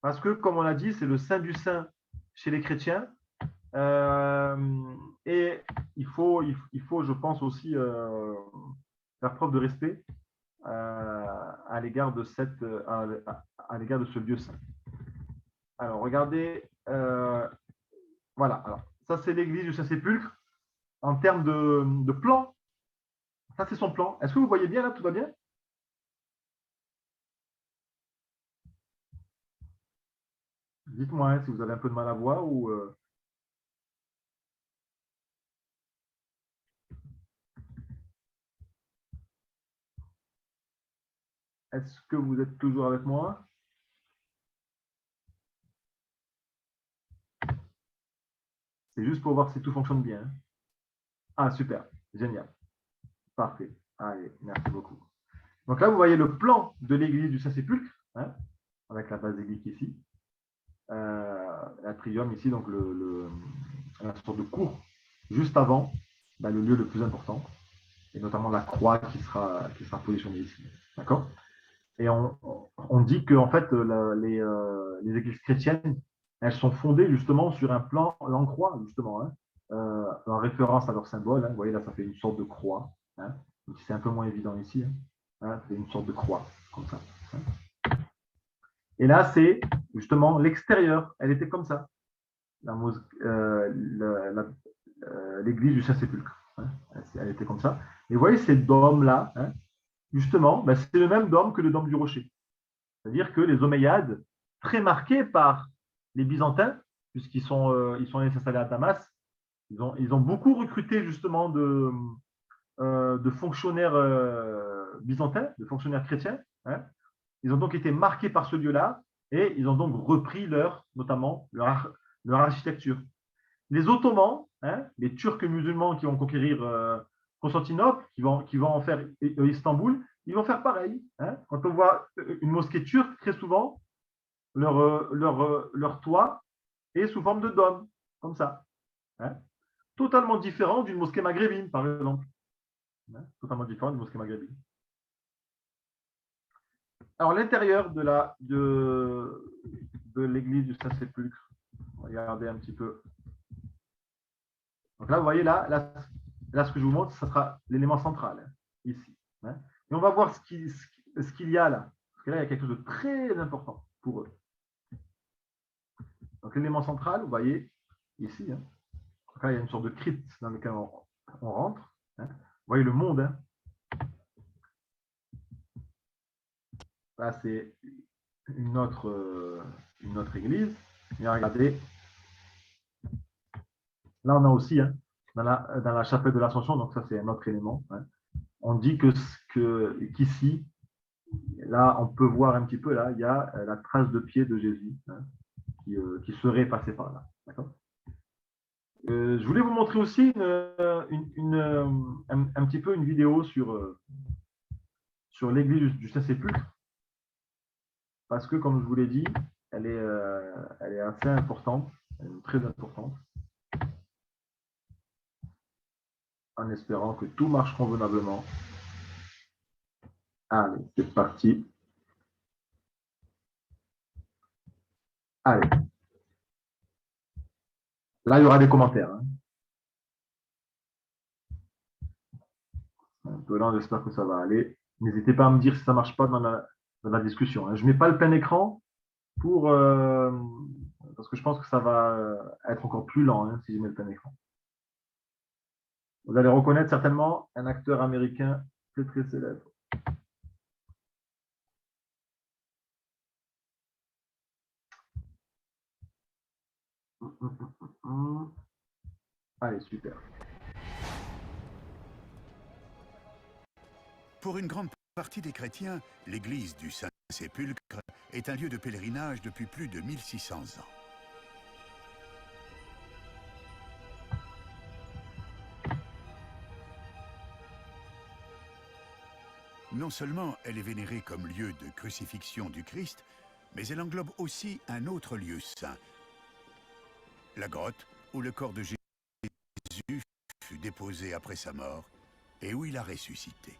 Parce que, comme on l'a dit, c'est le Saint du Saint chez les chrétiens. Et il faut, je pense, aussi faire preuve de respect à l'égard de ce lieu saint. Alors, regardez. Voilà. Alors, ça, c'est l'église du Saint-Sépulcre. En termes de plan, ça, c'est son plan. Est-ce que vous voyez bien là? Tout va bien? Dites-moi hein, si vous avez un peu de mal à voir ou. Est-ce que vous êtes toujours avec moi? C'est juste pour voir si tout fonctionne bien. Ah, super. Génial. Parfait. Allez, merci beaucoup. Donc là, vous voyez le plan de l'église du Saint-Sépulcre, hein, avec la basilique ici. L'atrium ici, donc la sorte de cour, juste avant le lieu le plus important, et notamment la croix qui sera positionnée ici. D'accord? Et on dit que en fait, les églises chrétiennes, elles sont fondées justement sur un plan en croix, justement, hein, en référence à leur symbole. Hein. Vous voyez là, ça fait une sorte de croix. Hein. C'est un peu moins évident ici. Hein. Hein, c'est une sorte de croix, comme ça. Hein. Et là, c'est justement l'extérieur. Elle était comme ça, l'église du Saint-Sépulcre. Hein. Elle était comme ça. Et vous voyez ces dômes-là, hein, justement, ben, c'est le même dôme que le dôme du rocher. C'est-à-dire que les Omeyyades, très marqués par les Byzantins, puisqu'ils sont, ils sont allés s'installer à Damas, ils ont beaucoup recruté justement de fonctionnaires byzantins, de fonctionnaires chrétiens. Hein. Ils ont donc été marqués par ce lieu-là et ils ont donc repris notamment leur architecture. Les Ottomans, hein, les Turcs musulmans qui vont conquérir Constantinople, qui vont en faire Istanbul, ils vont faire pareil. Hein. Quand on voit une mosquée turque, très souvent, leur toit est sous forme de dôme, comme ça. Hein. Totalement différent d'une mosquée maghrébine, par exemple. Hein. Totalement différent d'une mosquée maghrébine. Alors, l'intérieur de l'église du Saint-Sépulcre, regardez un petit peu. Donc là, vous voyez, là, ce que je vous montre, ça sera l'élément central, hein, ici. Hein. Et on va voir ce qu'il y a là. Parce que là, il y a quelque chose de très important pour eux. Donc l'élément central, vous voyez, ici. Hein. Donc là, il y a une sorte de crypte dans laquelle on rentre. Hein. Vous voyez le monde. Hein. Là, c'est une autre église. Et regardez, là, on a aussi, hein, dans la chapelle de l'Ascension, donc ça, c'est un autre élément. Hein. On dit qu'ici, là, on peut voir un petit peu, là, il y a la trace de pied de Jésus, hein, qui serait passé par là. D'accord. Je voulais vous montrer aussi un petit peu une vidéo sur l'église du Saint-Sépulcre, parce que, comme je vous l'ai dit, elle est assez importante, elle est très importante, en espérant que tout marche convenablement. Allez, c'est parti. Allez. Là, il y aura des commentaires. Hein. Un peu lent, j'espère que ça va aller. N'hésitez pas à me dire si ça ne marche pas dans la discussion. Hein. Je ne mets pas le plein écran parce que je pense que ça va être encore plus lent, hein, si je mets le plein écran. Vous allez reconnaître certainement un acteur américain très très célèbre. Allez, super. Pour une grande partie des chrétiens, l'église du Saint-Sépulcre est un lieu de pèlerinage depuis plus de 1600 ans. Non seulement elle est vénérée comme lieu de crucifixion du Christ, mais elle englobe aussi un autre lieu saint, la grotte où le corps de Jésus fut déposé après sa mort et où il a ressuscité.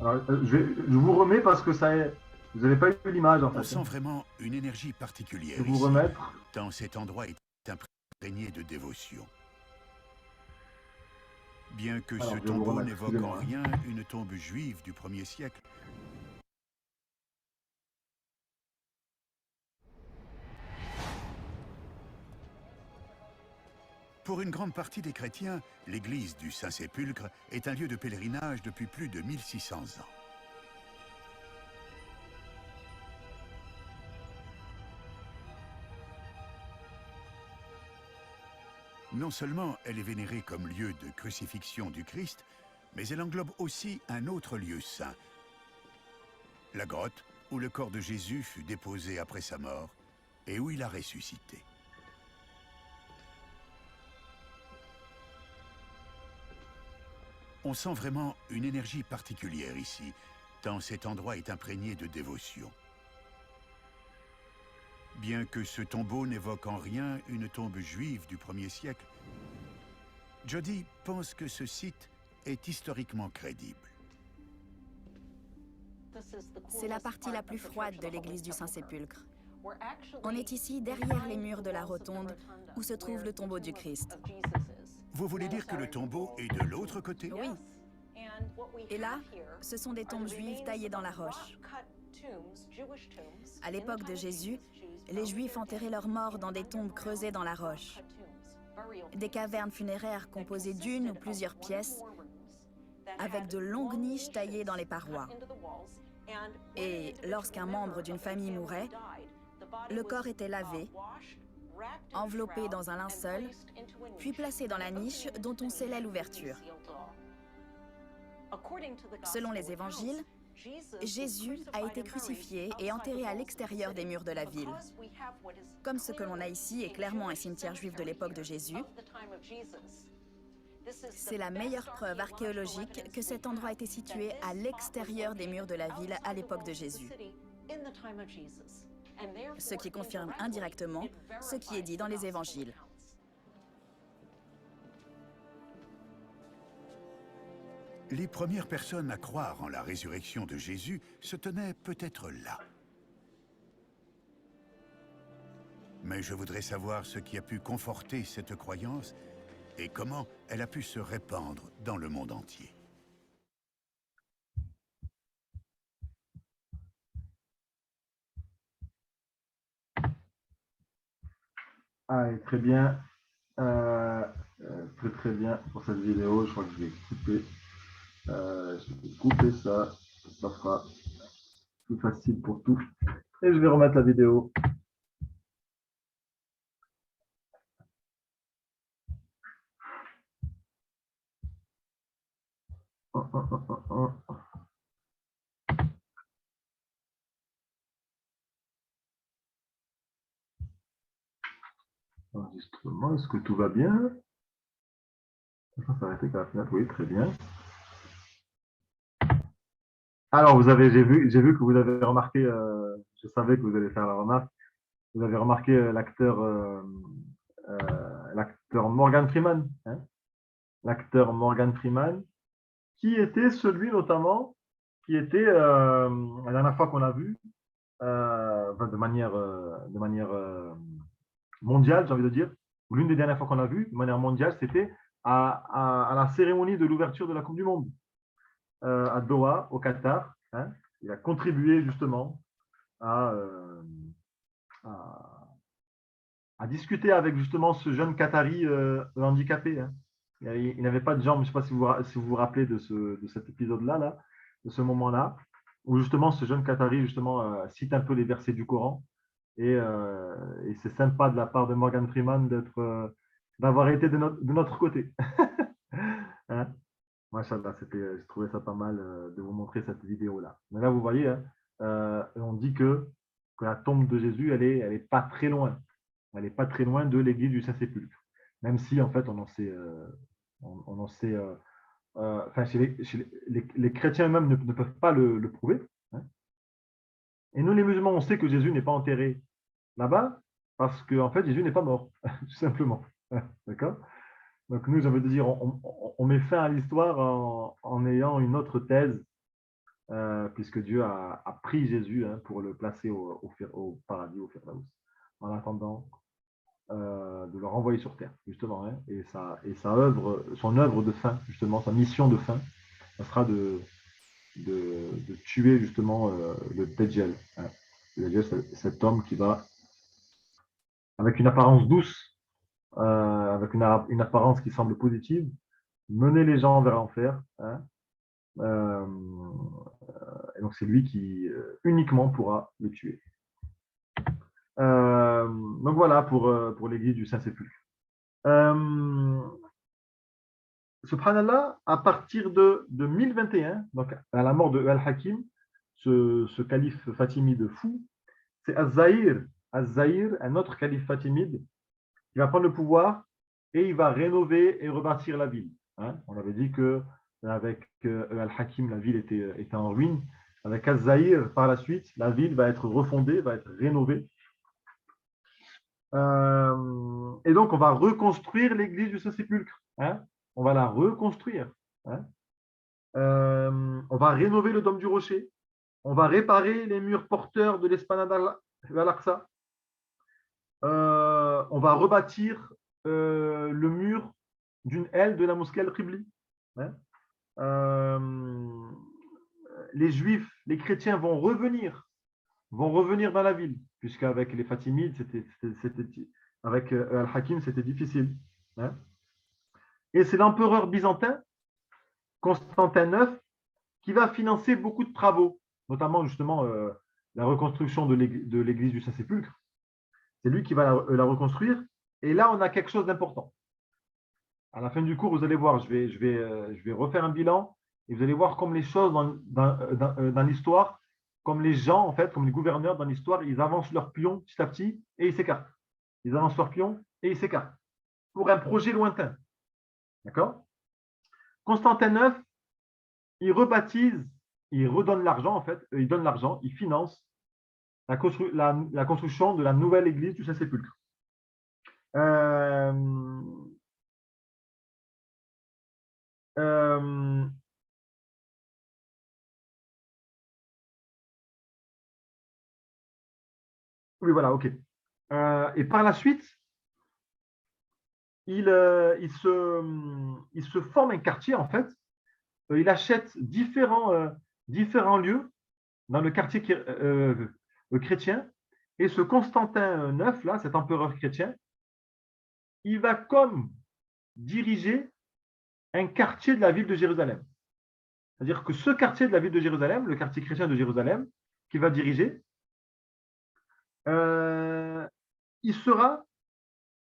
Alors, je vous remets parce que vous n'avez pas eu l'image en fait. On sent vraiment une énergie particulière je vais vous ici, remettre. tant cet endroit est imprégné de dévotion. Bien que ce tombeau n'évoque en rien une tombe juive du 1er siècle, pour une grande partie des chrétiens, l'église du Saint-Sépulcre est un lieu de pèlerinage depuis plus de 1600 ans. Non seulement elle est vénérée comme lieu de crucifixion du Christ, mais elle englobe aussi un autre lieu saint, la grotte où le corps de Jésus fut déposé après sa mort et où il a ressuscité. On sent vraiment une énergie particulière ici, tant cet endroit est imprégné de dévotion. Bien que ce tombeau n'évoque en rien une tombe juive du 1er siècle, Jody pense que ce site est historiquement crédible. C'est la partie la plus froide de l'église du Saint-Sépulcre. On est ici derrière les murs de la rotonde où se trouve le tombeau du Christ. Vous voulez dire que le tombeau est de l'autre côté? Oui. Et là, ce sont des tombes juives taillées dans la roche. À l'époque de Jésus, les Juifs enterraient leurs morts dans des tombes creusées dans la roche. Des cavernes funéraires composées d'une ou plusieurs pièces, avec de longues niches taillées dans les parois. Et lorsqu'un membre d'une famille mourait, le corps était lavé, enveloppé dans un linceul, puis placé dans la niche dont on scellait l'ouverture. Selon les évangiles, Jésus a été crucifié et enterré à l'extérieur des murs de la ville. Comme ce que l'on a ici est clairement un cimetière juif de l'époque de Jésus, c'est la meilleure preuve archéologique que cet endroit était situé à l'extérieur des murs de la ville à l'époque de Jésus. Ce qui confirme indirectement ce qui est dit dans les évangiles. Les premières personnes à croire en la résurrection de Jésus se tenaient peut-être là. Mais je voudrais savoir ce qui a pu conforter cette croyance et comment elle a pu se répandre dans le monde entier. Allez, très bien. Très bien pour cette vidéo. Je crois que je vais couper ça. Ça sera plus facile pour tout. Et je vais remettre la vidéo. Enregistrement, est-ce que tout va bien? Ça s'arrêter qu'à la fenêtre, oui, très bien. Alors, j'ai vu que vous avez remarqué, je savais que vous allez faire la remarque, vous avez remarqué l'acteur Morgan Freeman, hein, l'acteur Morgan Freeman, qui était celui notamment, qui était la dernière fois qu'on a vu, de manière mondiale, j'ai envie de dire, ou l'une des dernières fois qu'on a vu, de manière mondiale, c'était à la cérémonie de l'ouverture de la Coupe du Monde à Doha, au Qatar. Hein. Il a contribué justement à discuter avec justement ce jeune Qatari handicapé. Hein. Il n'avait pas de jambes, je ne sais pas si vous vous rappelez de cet épisode-là, là, de ce moment-là, où justement ce jeune Qatari justement, cite un peu les versets du Coran. Et c'est sympa de la part de Morgan Freeman d'avoir été de notre côté. Hein. Machallah, je trouvais ça pas mal de vous montrer cette vidéo-là. Mais là, vous voyez, hein, on dit que la tombe de Jésus, elle est pas très loin. Elle n'est pas très loin de l'église du Saint-Sépulcre. Même si, en fait, on en sait... enfin, les chrétiens eux-mêmes ne peuvent pas le prouver. Hein. Et nous, les musulmans, on sait que Jésus n'est pas enterré là-bas parce qu'en fait, Jésus n'est pas mort, tout simplement. D'accord? Donc nous, j'ai envie de dire, on met fin à l'histoire en ayant une autre thèse, puisque Dieu a pris Jésus pour le placer au paradis, au Firdaus, en attendant de le renvoyer sur terre, justement. Hein, et son œuvre de fin, justement, sa mission de fin, ça sera de tuer justement le Dajjal. Hein. Le Dajjal, c'est cet homme qui va, avec une apparence douce, avec une apparence qui semble positive, mener les gens vers l'enfer. Hein. Et donc c'est lui qui uniquement pourra le tuer. Donc voilà pour l'église du Saint-Sépulcre. subhanallah, à partir de 1021, donc à la mort de Al-Hakim, ce calife fatimide fou, c'est Az-Zahir, un autre calife fatimide, qui va prendre le pouvoir et il va rénover et rebâtir la ville. Hein. On avait dit que avec Al-Hakim, la ville était en ruine. Avec Az-Zahir, par la suite, la ville va être refondée, va être rénovée. Et donc, on va reconstruire l'église du Saint-Sépulcre. Hein. On va la reconstruire. Hein. On va rénover le dôme du rocher. On va réparer les murs porteurs de l'esplanade Al-Aqsa. On va rebâtir le mur d'une aile de la mosquée Al-Qibli. Hein. Les Juifs, les chrétiens vont revenir dans la ville, puisqu'avec les Fatimides, avec Al-Hakim, c'était difficile. Hein. Et c'est l'empereur byzantin, Constantin IX, qui va financer beaucoup de travaux, notamment justement la reconstruction de l'église du Saint-Sépulcre. C'est lui qui va la reconstruire. Et là, on a quelque chose d'important. À la fin du cours, vous allez voir, je vais refaire un bilan et vous allez voir comme les choses dans l'histoire, comme les gens, en fait, comme les gouverneurs dans l'histoire, ils avancent leur pion petit à petit et ils s'écartent. Ils avancent leur pion et ils s'écartent pour un projet lointain. D'accord? Constantin IX, il rebaptise, il redonne l'argent, en fait, il donne l'argent, il finance la construction de la nouvelle église du Saint-Sépulcre. Oui, voilà, ok. Et par la suite, il se forme un quartier, en fait. Il achète différents lieux dans le quartier chrétien. Et ce Constantin IX, là, cet empereur chrétien, il va comme diriger un quartier de la ville de Jérusalem. C'est-à-dire que ce quartier de la ville de Jérusalem, le quartier chrétien de Jérusalem, qu'il va diriger, il sera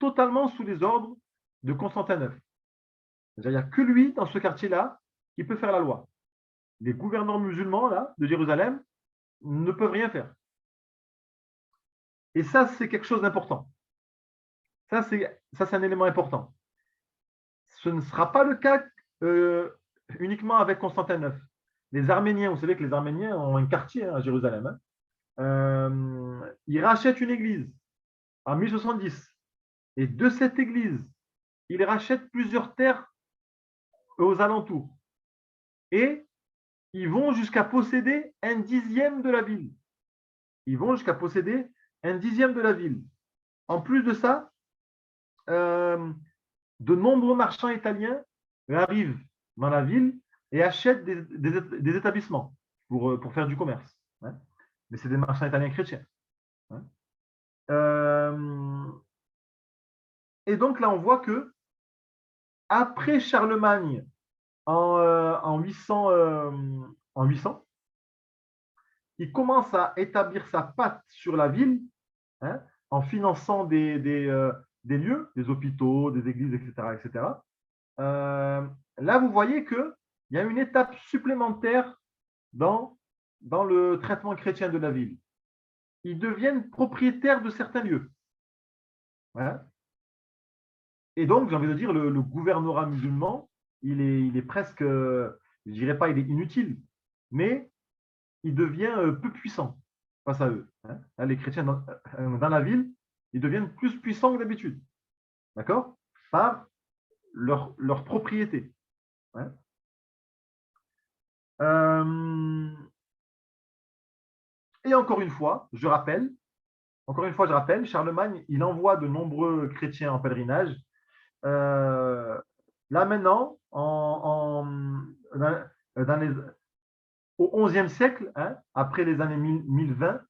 totalement sous les ordres de Constantin IX. C'est-à-dire qu'il n'y a que lui, dans ce quartier-là, qui peut faire la loi. Les gouverneurs musulmans là, de Jérusalem ne peuvent rien faire. Et ça, c'est quelque chose d'important. Ça, c'est un élément important. Ce ne sera pas le cas uniquement avec Constantin IX. Les Arméniens, vous savez que les Arméniens ont un quartier à Jérusalem. Hein. Ils rachètent une église en 1070. Et de cette église, ils rachètent plusieurs terres aux alentours. Et ils vont jusqu'à posséder un dixième de la ville. Ils vont jusqu'à posséder un dixième de la ville. En plus de ça, de nombreux marchands italiens arrivent dans la ville et achètent des établissements pour faire du commerce. Hein. Mais c'est des marchands italiens chrétiens. Hein. Et donc là, on voit que après Charlemagne, en 800, il commence à établir sa patte sur la ville, hein, en finançant des lieux, des hôpitaux, des églises, etc. etc. Là, vous voyez qu'il y a une étape supplémentaire dans le traitement chrétien de la ville. Ils deviennent propriétaires de certains lieux. Hein. Et donc, j'ai envie de dire, le gouvernorat musulman, il est presque, je ne dirais pas il est inutile, mais il devient peu puissant face à eux. Hein. Là, les chrétiens dans la ville, ils deviennent plus puissants que d'habitude. D'accord? Par leur propriété. Hein. Et encore une fois, je rappelle, Charlemagne, il envoie de nombreux chrétiens en pèlerinage. Là maintenant, au XIe siècle, hein, après les années 1020,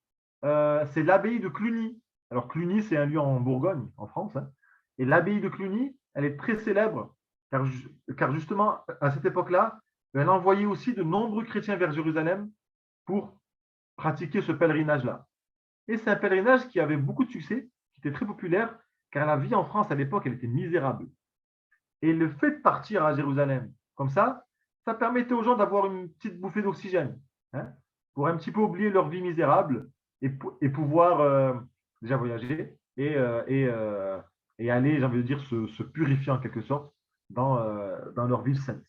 c'est l'abbaye de Cluny. Alors Cluny, c'est un lieu en Bourgogne, en France. Hein, et l'abbaye de Cluny, elle est très célèbre, car justement, à cette époque-là, elle envoyait aussi de nombreux chrétiens vers Jérusalem pour pratiquer ce pèlerinage-là. Et c'est un pèlerinage qui avait beaucoup de succès, qui était très populaire, car la vie en France à l'époque, elle était misérable. Et le fait de partir à Jérusalem, comme ça permettait aux gens d'avoir une petite bouffée d'oxygène, hein, pour un petit peu oublier leur vie misérable et pouvoir déjà voyager et aller, j'ai envie de dire, se purifier en quelque sorte dans leur ville sainte.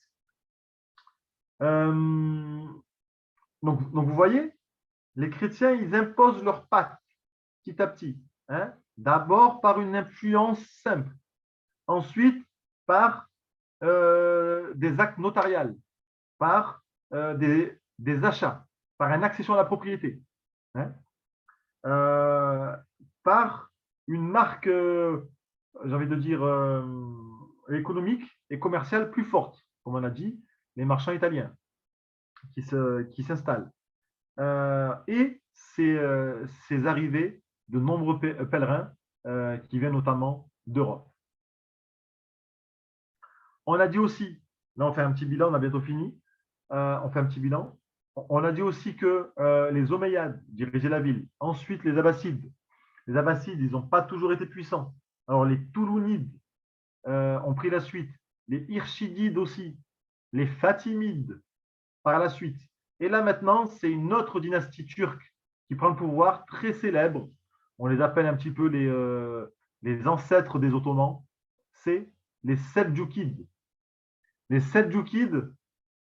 Euh, donc, vous voyez, les chrétiens, ils imposent leur pacte petit à petit. Hein, d'abord par une influence simple, ensuite par des actes notariales, par des achats, par une accession à la propriété, hein, euh, par une marque, j'ai envie de dire, économique et commerciale plus forte, comme on a dit, les marchands italiens qui s'installent. Et ces arrivées de nombreux pèlerins qui viennent notamment d'Europe. On a dit aussi, là on fait un petit bilan, on a bientôt fini, on fait un petit bilan. On a dit aussi que les Omeyyades dirigeaient la ville. Ensuite, les Abbassides. Les Abbassides, ils n'ont pas toujours été puissants. Alors, les Toulounides ont pris la suite. Les Hirschidides aussi. Les Fatimides par la suite. Et là, maintenant, c'est une autre dynastie turque qui prend le pouvoir, très célèbre. On les appelle un petit peu les ancêtres des Ottomans. C'est les Seldjoukides. Les Seldjoukides,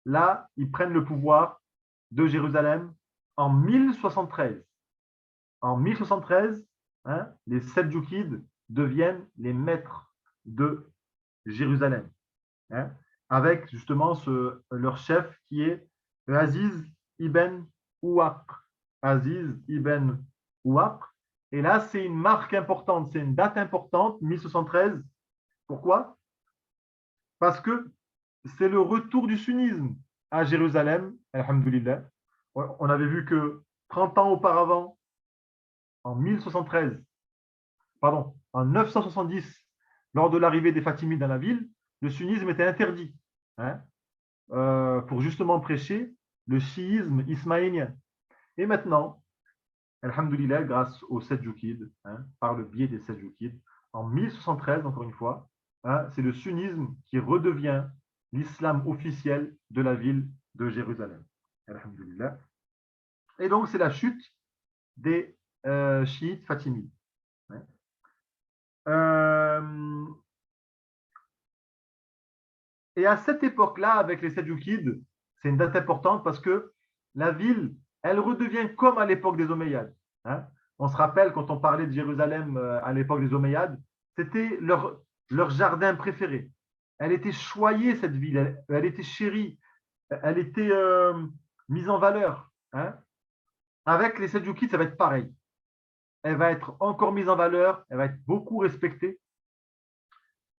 là, ils prennent le pouvoir de Jérusalem en 1073. En 1073, hein, les Seldjoukides deviennent les maîtres de Jérusalem, hein, avec justement leur chef qui est Aziz ibn Ouaqr. Aziz ibn Ouaqr. Et là, c'est une marque importante, c'est une date importante, 1073. Pourquoi? Parce que c'est le retour du sunnisme à Jérusalem, alhamdoulilah. On avait vu que 30 ans auparavant, en 1073, pardon, en 970, lors de l'arrivée des Fatimides dans la ville, le sunnisme était interdit, hein, pour justement prêcher le chiisme ismaélien. Et maintenant, alhamdoulilah, grâce aux Seldjoukides, hein, par le biais des Seldjoukides, en 1073, encore une fois, hein, c'est le sunnisme qui redevient l'islam officiel de la ville de Jérusalem. Alhamdulillah. Et donc, c'est la chute des chiites fatimides. Et à cette époque-là, avec les Seldjoukides, c'est une date importante parce que la ville, elle redevient comme à l'époque des Omeyyades. Hein. On se rappelle, quand on parlait de Jérusalem à l'époque des Omeyyades, c'était leur jardin préféré. Elle était choyée, cette ville, elle était chérie, elle était mise en valeur. Hein. Avec les Seldjoukides, ça va être pareil. Elle va être encore mise en valeur, elle va être beaucoup respectée.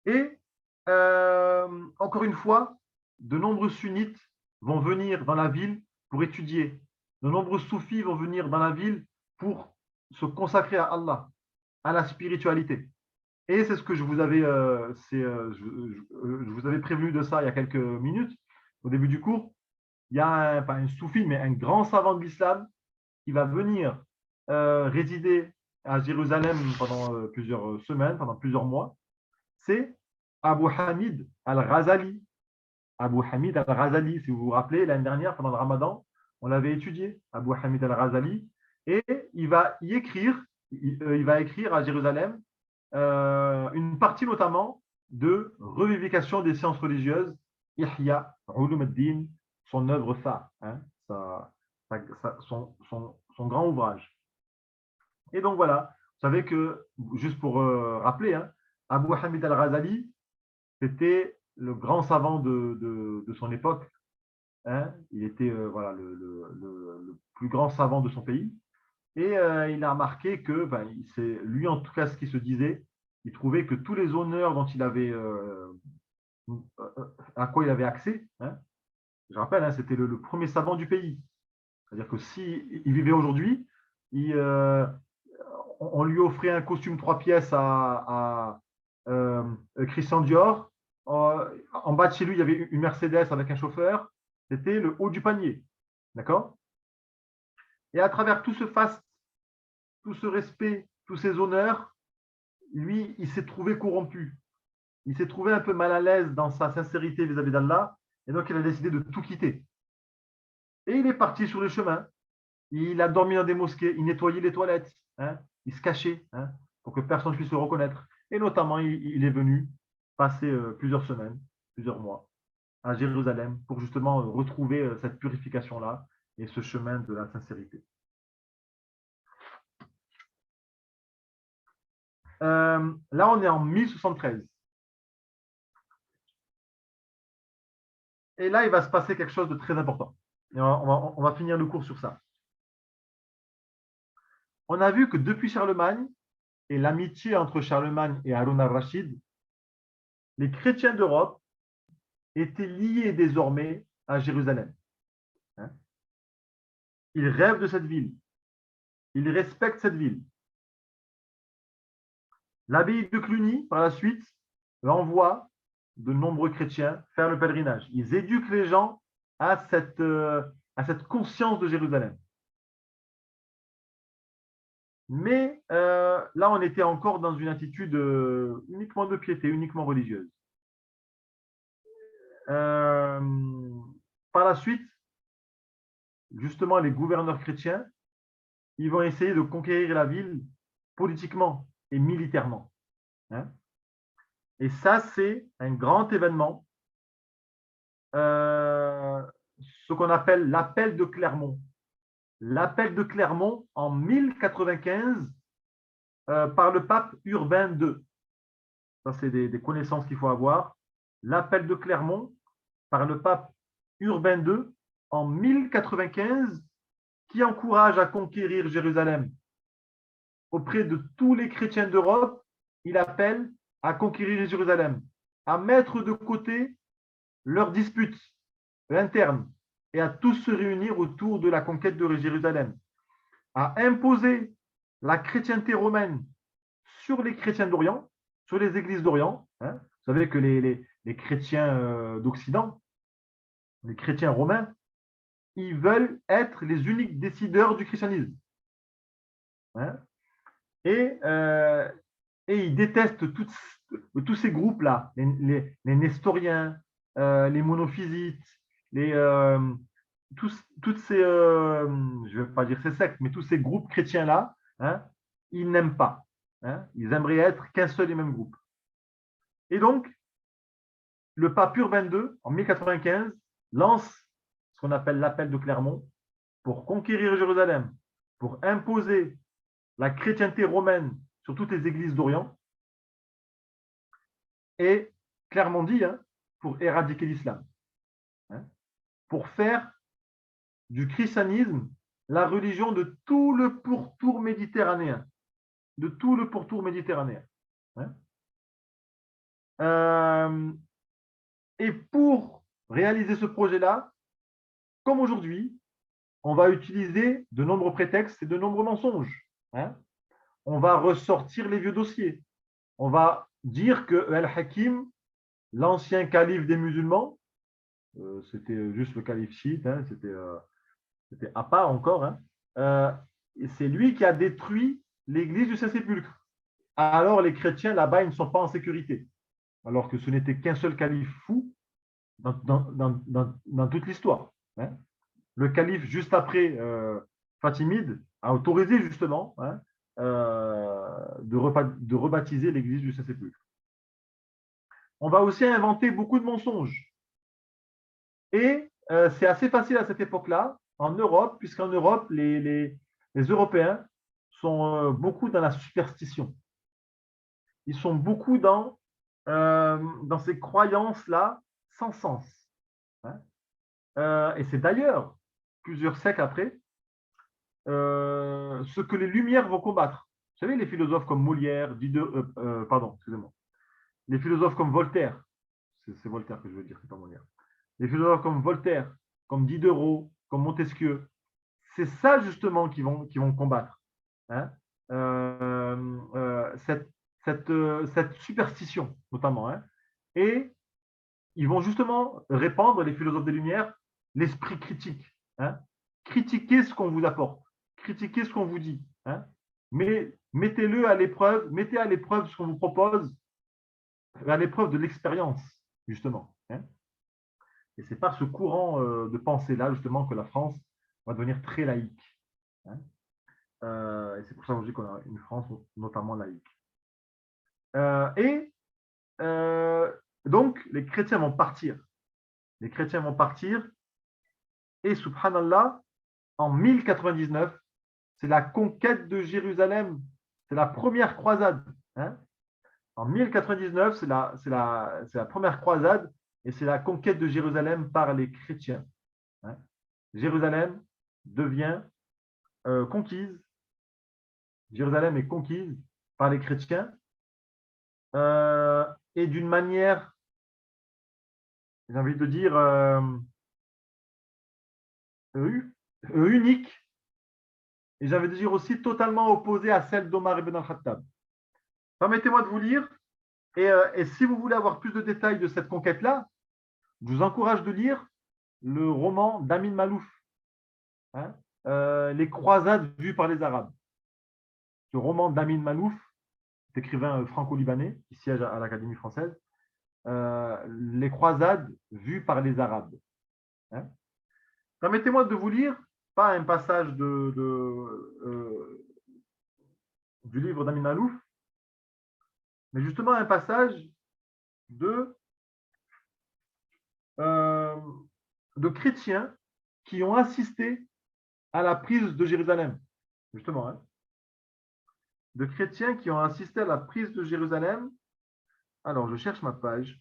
Et encore une fois, de nombreux sunnites vont venir dans la ville pour étudier. De nombreux soufis vont venir dans la ville pour se consacrer à Allah, à la spiritualité. Et c'est ce que je vous avais prévenu de ça il y a quelques minutes, au début du cours. Il y a pas un soufi, mais un grand savant de l'islam qui va venir résider à Jérusalem pendant plusieurs semaines, pendant plusieurs mois. C'est Abu Hamid al-Ghazali. Abu Hamid al-Ghazali, si vous vous rappelez, l'année dernière, pendant le Ramadan, on l'avait étudié, Abu Hamid al-Ghazali, et il va y écrire, il va écrire à Jérusalem une partie notamment de revivification des sciences religieuses, Ihya Ulum ad-Din, son œuvre phare, hein, son grand ouvrage. Et donc voilà, vous savez que, juste pour rappeler, hein, Abu Hamid al-Ghazali, c'était le grand savant de son époque. Hein. Il était voilà, le plus grand savant de son pays. Et il a remarqué que, c'est lui en tout cas ce qu'il se disait, il trouvait que tous les honneurs dont il avait, à quoi il avait accès, hein, je rappelle, hein, c'était le premier savant du pays. C'est-à-dire que s'il vivait aujourd'hui, on lui offrait un costume 3 pièces à Christian Dior. En bas de chez lui, il y avait une Mercedes avec un chauffeur. C'était le haut du panier. D'accord? Et à travers tout ce faste, tout ce respect, tous ces honneurs, lui, il s'est trouvé corrompu. il s'est trouvé un peu mal à l'aise dans sa sincérité vis-à-vis d'Allah, et donc il a décidé de tout quitter. Et il est parti sur le chemin. Il a dormi dans des mosquées, il nettoyait les toilettes, hein, il se cachait pour que personne ne puisse le reconnaître. Et notamment, il est venu passer plusieurs semaines, plusieurs mois à Jérusalem pour justement retrouver cette purification-là et ce chemin de la sincérité. Là, on est en 1073. Et là, il va se passer quelque chose de très important. Et on va finir le cours sur ça. On a vu que depuis Charlemagne et l'amitié entre Charlemagne et Haroun al-Rachid, les chrétiens d'Europe étaient liés désormais à Jérusalem. Ils rêvent de cette ville. Ils respectent cette ville. L'abbaye de Cluny, par la suite, envoie de nombreux chrétiens faire le pèlerinage. Ils éduquent les gens à cette conscience de Jérusalem. Mais là, on était encore dans une attitude uniquement de piété, uniquement religieuse. Par la suite, justement, les gouverneurs chrétiens, ils vont essayer de conquérir la ville politiquement et militairement. Et ça, c'est un grand événement, ce qu'on appelle l'appel de Clermont. L'appel de Clermont en 1095 par le pape Urbain II. Ça, c'est des connaissances qu'il faut avoir. L'appel de Clermont par le pape Urbain II en 1095 qui encourage à conquérir Jérusalem. Auprès de tous les chrétiens d'Europe, il appelle à conquérir Jérusalem, à mettre de côté leurs disputes internes et à tous se réunir autour de la conquête de Jérusalem, à imposer la chrétienté romaine sur les chrétiens d'Orient, sur les églises d'Orient. Vous savez que les chrétiens d'Occident, les chrétiens romains, ils veulent être les uniques décideurs du christianisme. Et ils détestent tous ces groupes-là, les nestoriens, les monophysites, toutes ces, je ne vais pas dire ces sectes, mais tous ces groupes chrétiens-là, ils n'aiment pas. Ils aimeraient être qu'un seul et même groupe. Et donc, le pape Urbain II, en 1095, lance ce qu'on appelle l'appel de Clermont pour conquérir Jérusalem, pour imposer la chrétienté romaine sur toutes les églises d'Orient, et clairement dit, pour éradiquer l'islam, pour faire du christianisme la religion de tout le pourtour méditerranéen, de tout le pourtour méditerranéen. Et pour réaliser ce projet-là, comme aujourd'hui, on va utiliser de nombreux prétextes et de nombreux mensonges. On va ressortir les vieux dossiers. On va dire que Al-Hakim, l'ancien calife des musulmans, c'était juste le calife chiite, c'était à part encore, c'est lui qui a détruit l'église du Saint-Sépulcre. Alors les chrétiens là-bas, ils ne sont pas en sécurité. Alors que ce n'était qu'un seul calife fou dans toute l'histoire. Le calife, juste après Fatimide, a autorisé justement de rebaptiser l'église du Saint-Sépulcre. On va aussi inventer beaucoup de mensonges. Et c'est assez facile à cette époque-là, en Europe, puisqu'en Europe, les Européens sont beaucoup dans la superstition. Ils sont beaucoup dans ces croyances-là sans sens. Et c'est d'ailleurs, plusieurs siècles après, ce que les Lumières vont combattre. Vous savez, les philosophes comme Molière, les philosophes comme Voltaire, c'est Voltaire que je veux dire, c'est pas Molière. Les philosophes comme Voltaire, comme Diderot, comme Montesquieu, c'est ça justement qu'ils vont combattre. Cette superstition, notamment. Et ils vont justement répandre, les philosophes des Lumières, l'esprit critique. Critiquez ce qu'on vous apporte, critiquez ce qu'on vous dit. Mais mettez à l'épreuve ce qu'on vous propose à l'épreuve de l'expérience, justement. Hein. Et c'est par ce courant de pensée-là, justement, que la France va devenir très laïque. Hein. Et c'est pour ça aujourd'hui qu'on a une France notamment laïque. Donc, les chrétiens vont partir. Les chrétiens vont partir. Et subhanallah, en 1099, c'est la conquête de Jérusalem. C'est la première croisade. Hein. En 1099, c'est la première croisade et c'est la conquête de Jérusalem par les chrétiens. Hein. Jérusalem devient conquise. Jérusalem est conquise par les chrétiens et d'une manière, j'ai envie de dire, unique et j'ai envie de dire aussi totalement opposée à celle d'Omar ibn al-Khattab. Permettez-moi de vous lire et si vous voulez avoir plus de détails de cette conquête-là, je vous encourage de lire le roman d'Amin Malouf, hein, Les croisades vues par les Arabes. Ce roman d'Amin Malouf, écrivain franco-libanais qui siège à l'Académie française, Les croisades vues par les Arabes. Hein. Permettez-moi de vous lire, pas un passage du livre d'Amin Malouf, mais justement un passage de chrétiens qui ont assisté à la prise de Jérusalem. Justement, hein. De chrétiens qui ont assisté à la prise de Jérusalem. Alors, je cherche ma page.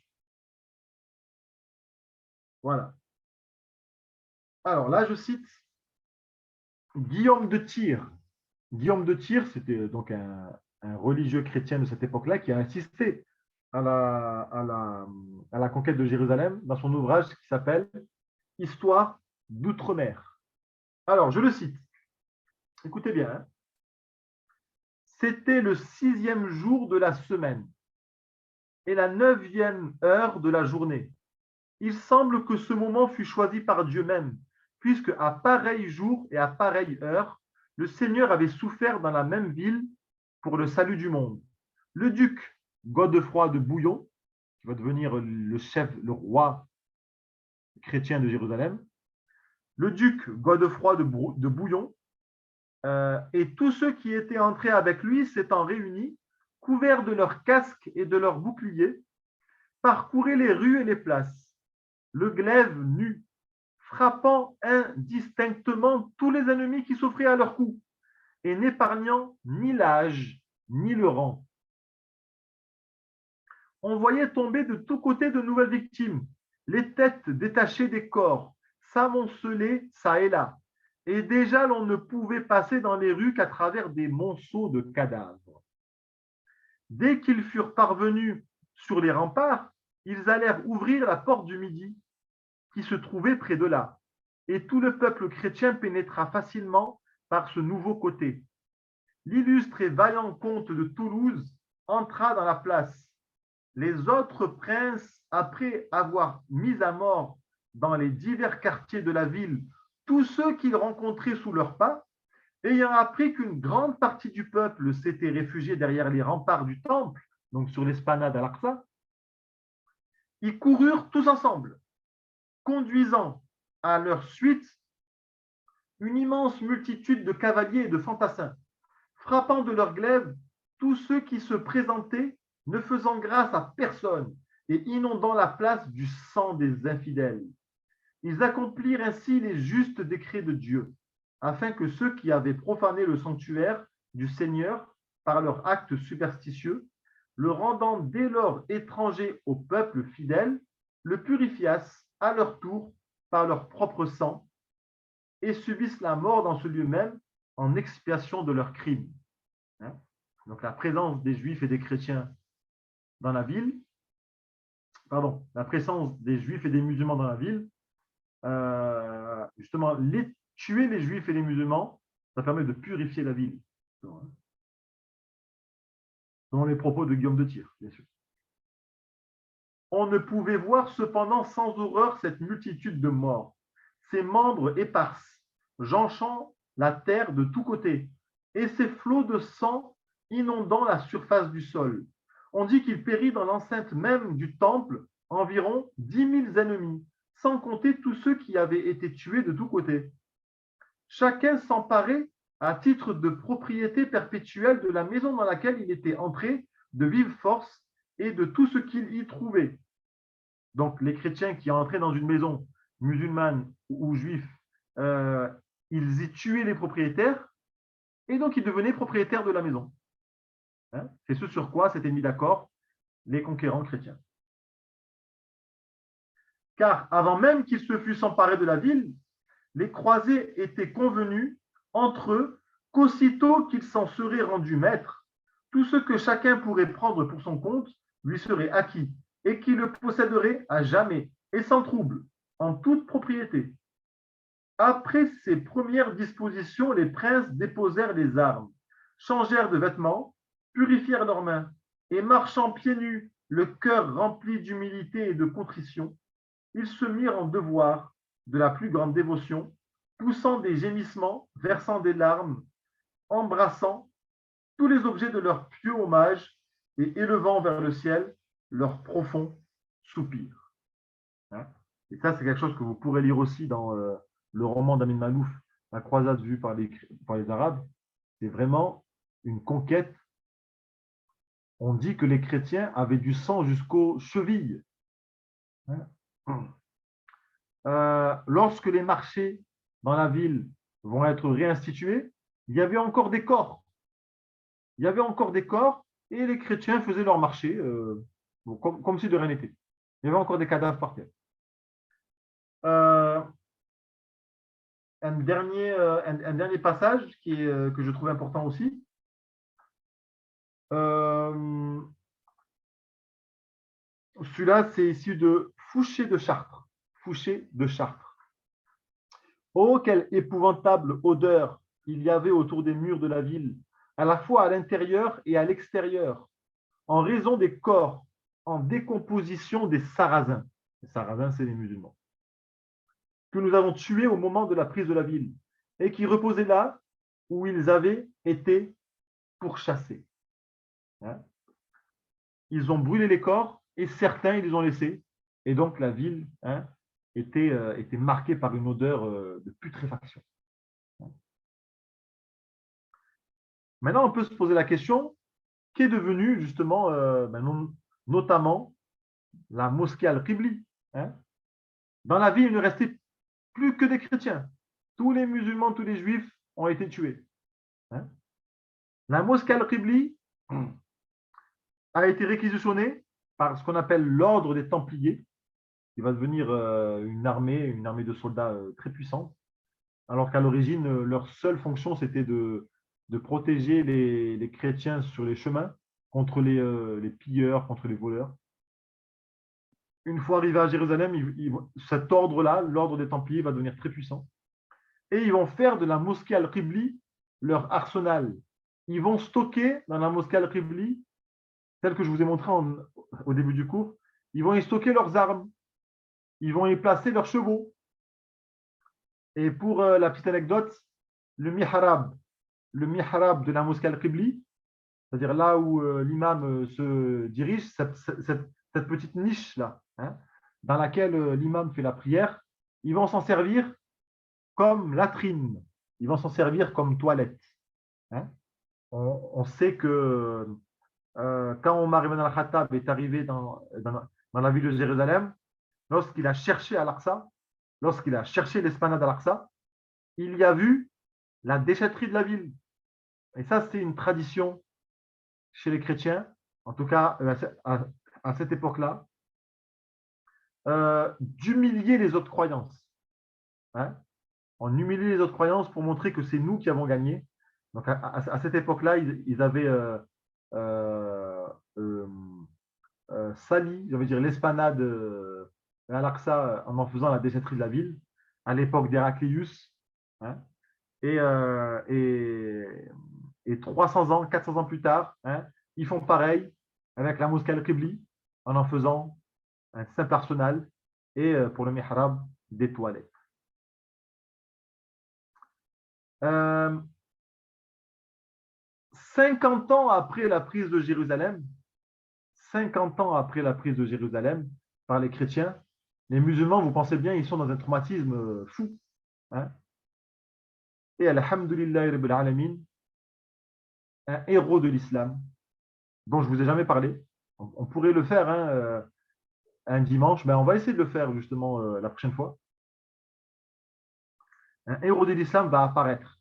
Voilà. Alors là, je cite Guillaume de Tyr. Guillaume de Tyr, c'était donc un religieux chrétien de cette époque-là qui a assisté à la conquête de Jérusalem dans son ouvrage qui s'appelle Histoire d'outre-mer. Alors, je le cite. Écoutez bien. Hein. C'était le 6e jour de la semaine et la 9e heure de la journée. Il semble que ce moment fut choisi par Dieu même, puisque à pareil jour et à pareille heure, le Seigneur avait souffert dans la même ville pour le salut du monde. Le duc Godefroy de Bouillon, qui va devenir le roi chrétien de Jérusalem, le duc Godefroy de Bouillon, et tous ceux qui étaient entrés avec lui s'étant réunis, couverts de leurs casques et de leurs boucliers, parcouraient les rues et les places, le glaive nu, frappant indistinctement tous les ennemis qui s'offraient à leur cou, et n'épargnant ni l'âge ni le rang. On voyait tomber de tous côtés de nouvelles victimes, les têtes détachées des corps, s'amonceler çà et là, et déjà l'on ne pouvait passer dans les rues qu'à travers des monceaux de cadavres. Dès qu'ils furent parvenus sur les remparts, ils allèrent ouvrir la porte du Midi, qui se trouvait près de là, et tout le peuple chrétien pénétra facilement par ce nouveau côté. L'illustre et vaillant comte de Toulouse entra dans la place. Les autres princes, après avoir mis à mort dans les divers quartiers de la ville tous ceux qu'ils rencontraient sous leurs pas, ayant appris qu'une grande partie du peuple s'était réfugiée derrière les remparts du temple, donc sur l'esplanade d'Al-Aqsa, ils coururent tous ensemble, conduisant à leur suite une immense multitude de cavaliers et de fantassins, frappant de leurs glaives tous ceux qui se présentaient, ne faisant grâce à personne et inondant la place du sang des infidèles. Ils accomplirent ainsi les justes décrets de Dieu, afin que ceux qui avaient profané le sanctuaire du Seigneur par leurs actes superstitieux, le rendant dès lors étranger au peuple fidèle, le purifiassent à leur tour par leur propre sang et subissent la mort dans ce lieu même en expiation de leurs crimes. Hein? Donc la présence des Juifs et des chrétiens dans la ville, la présence des Juifs et des musulmans dans la ville, justement, tuer les Juifs et les musulmans, ça permet de purifier la ville. Selon les propos de Guillaume de Tyr, bien sûr. On ne pouvait voir cependant sans horreur cette multitude de morts, ces membres éparses, jonchant la terre de tous côtés, et ces flots de sang inondant la surface du sol. On dit qu'il périt dans l'enceinte même du temple environ 10 000 ennemis, sans compter tous ceux qui avaient été tués de tous côtés. Chacun s'emparait à titre de propriété perpétuelle de la maison dans laquelle il était entré de vive force et de tout ce qu'il y trouvait. Donc, les chrétiens qui entraient dans une maison musulmane ou juive, ils y tuaient les propriétaires et donc ils devenaient propriétaires de la maison. Hein? C'est ce sur quoi s'étaient mis d'accord les conquérants chrétiens. Car avant même qu'ils se fussent emparés de la ville, les croisés étaient convenus entre eux qu'aussitôt qu'ils s'en seraient rendus maîtres, tout ce que chacun pourrait prendre pour son compte lui serait acquis et qu'il le posséderait à jamais et sans trouble, en toute propriété. Après ces premières dispositions, les princes déposèrent les armes, changèrent de vêtements, purifièrent leurs mains et marchant pieds nus, le cœur rempli d'humilité et de contrition, ils se mirent en devoir de la plus grande dévotion, poussant des gémissements, versant des larmes, embrassant tous les objets de leur pieux hommage et élevant vers le ciel leur profond soupir. Et ça, c'est quelque chose que vous pourrez lire aussi dans le roman d'Amin Malouf, La croisade vue par les Arabes. C'est vraiment une conquête. On dit que les chrétiens avaient du sang jusqu'aux chevilles. Lorsque les marchés dans la ville vont être réinstitués, il y avait encore des corps. Il y avait encore des corps et les chrétiens faisaient leur marché comme si de rien n'était. Il y avait encore des cadavres par terre. Un dernier passage que je trouve important aussi. Celui-là, c'est issu de Fouché de Chartres. Fouché de Chartres. Oh, quelle épouvantable odeur il y avait autour des murs de la ville, à la fois à l'intérieur et à l'extérieur, en raison des corps en décomposition des Sarrasins. Les Sarrasins, c'est les musulmans. Que nous avons tués au moment de la prise de la ville et qui reposaient là où ils avaient été pourchassés. Ils ont brûlé les corps et certains, ils les ont laissés. Et donc, la ville était marquée par une odeur de putréfaction. Maintenant, on peut se poser la question, qu'est devenue justement, notamment, la mosquée Al-Qibli. Dans la ville, il ne restait plus que des chrétiens. Tous les musulmans, tous les juifs ont été tués. La mosquée Al-Qibli a été réquisitionnée par ce qu'on appelle l'ordre des Templiers, qui va devenir une armée de soldats très puissante, alors qu'à l'origine, leur seule fonction, c'était de protéger les chrétiens sur les chemins contre les pilleurs, contre les voleurs. Une fois arrivés à Jérusalem, cet ordre-là, l'ordre des Templiers, va devenir très puissant. Et ils vont faire de la mosquée Al-Qibli leur arsenal. Ils vont stocker dans la mosquée Al-Qibli, telle que je vous ai montré au début du cours, ils vont y stocker leurs armes. Ils vont y placer leurs chevaux. Et pour la petite anecdote, le mihrab de la mosquée Al-Qibli, c'est-à-dire là où l'imam se dirige, cette petite niche-là, dans laquelle l'imam fait la prière, ils vont s'en servir comme latrine, ils vont s'en servir comme toilette. On sait que quand Omar ibn al-Khattab est arrivé dans la ville de Jérusalem, lorsqu'il a cherché Al-Aqsa, lorsqu'il a cherché l'esplanade d'Al-Aqsa, il y a vu la déchetterie de la ville. Et ça, c'est une tradition chez les chrétiens, en tout cas à cette époque-là, d'humilier les autres croyances. On humilie les autres croyances pour montrer que c'est nous qui avons gagné. Donc à cette époque-là, ils avaient sali, je veux dire l'esplanade à Al-Aqsa en faisant la déchetterie de la ville, à l'époque d'Héraclius. Et 300 ans, 400 ans plus tard, ils font pareil avec la mosquée Al-Qibli en faisant un simple arsenal et pour le mihrab, des toilettes. 50 ans après la prise de Jérusalem, 50 ans après la prise de Jérusalem par les chrétiens. Les musulmans, vous pensez bien, ils sont dans un traumatisme fou. Hein. Et alhamdoulillahi rabbil alamin, un héros de l'islam, dont je ne vous ai jamais parlé. On pourrait le faire un dimanche, mais on va essayer de le faire justement la prochaine fois. Un héros de l'islam va apparaître.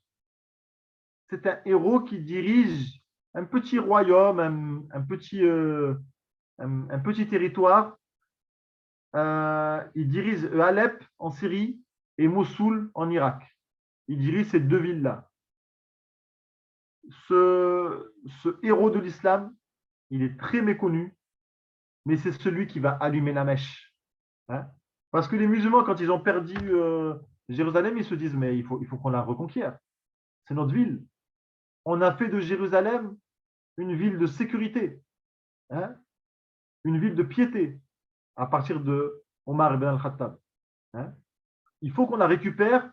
C'est un héros qui dirige un petit royaume, un petit territoire. Il dirige Alep en Syrie et Mossoul en Irak. Il dirige ces deux villes-là. Ce héros de l'islam, il est très méconnu, mais c'est celui qui va allumer la mèche. Hein. Parce que les musulmans, quand ils ont perdu Jérusalem, ils se disent, mais il faut qu'on la reconquiert. C'est notre ville. On a fait de Jérusalem une ville de sécurité, hein, une ville de piété, à partir de Omar ibn al-Khattab. Hein. Il faut qu'on la récupère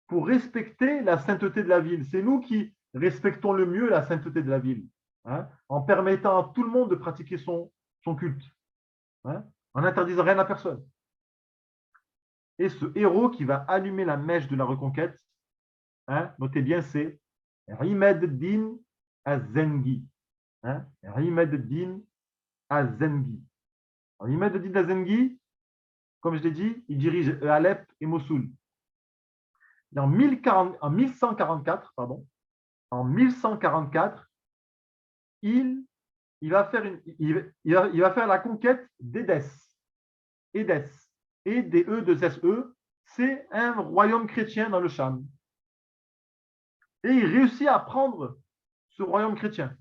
pour respecter la sainteté de la ville. C'est nous qui respectons le mieux la sainteté de la ville, hein, en permettant à tout le monde de pratiquer son culte, hein, en n'interdisant rien à personne. Et ce héros qui va allumer la mèche de la reconquête, hein, notez bien, c'est Imad ad-Din az-Zengi. Hein, Imad ad-Din az-Zengi. Imad ad-Din az-Zengi, comme je l'ai dit, il dirige Alep et Mossoul. Et en 1144, il va faire la conquête d'Édesse. Édesse. Et des E2SE, c'est un royaume chrétien dans le Cham. Et il réussit à prendre ce royaume chrétien.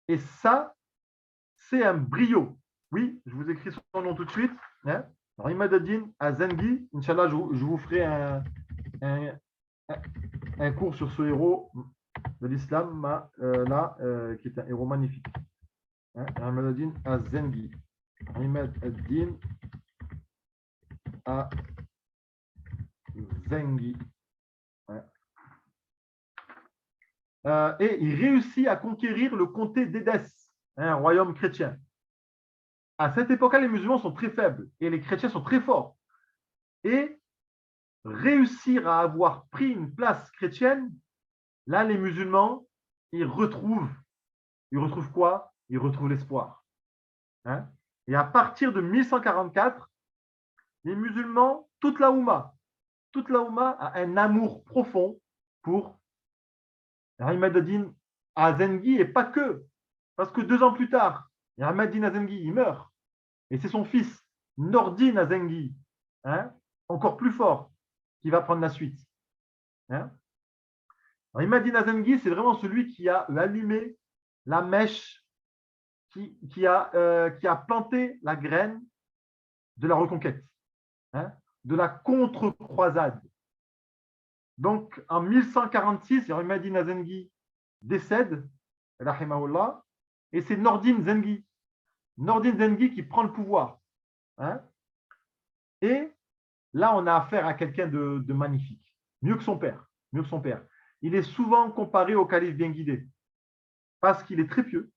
Et ça, c'est un brio. Oui, je vous écris son nom tout de suite. Hein. Imad ad-Din az-Zengi. Inch'Allah, je vous ferai un cours sur ce héros de l'islam, qui est un héros magnifique. Hein. Imad ad-Din az-Zengi. Imad ad-Din az-Zengi. Hein. Et il réussit à conquérir le comté d'Édesse, un royaume chrétien. À cette époque-là, les musulmans sont très faibles et les chrétiens sont très forts. Et réussir à avoir pris une place chrétienne, là, les musulmans, ils retrouvent quoi? Ils retrouvent l'espoir. Hein. Et à partir de 1144, les musulmans, toute la Oumma a un amour profond pour Imad ad-Din az-Zengi, et pas que. Parce que 2 ans plus tard, Imad ad-Din az-Zengi, il meurt. Et c'est son fils, Nordin az-Zengi, hein, encore plus fort, qui va prendre la suite. Hein. Imad ad-Din az-Zengi, c'est vraiment celui qui a allumé la mèche, qui a planté la graine de la reconquête, hein, de la contre-croisade. Donc, en 1146, Imad ad-Din az-Zengi décède, rahimahullah, et c'est Nordin Zengi qui prend le pouvoir. Hein. Et là, on a affaire à quelqu'un de magnifique, mieux que son père. Il est souvent comparé au calife bien guidé, parce qu'il est très pieux,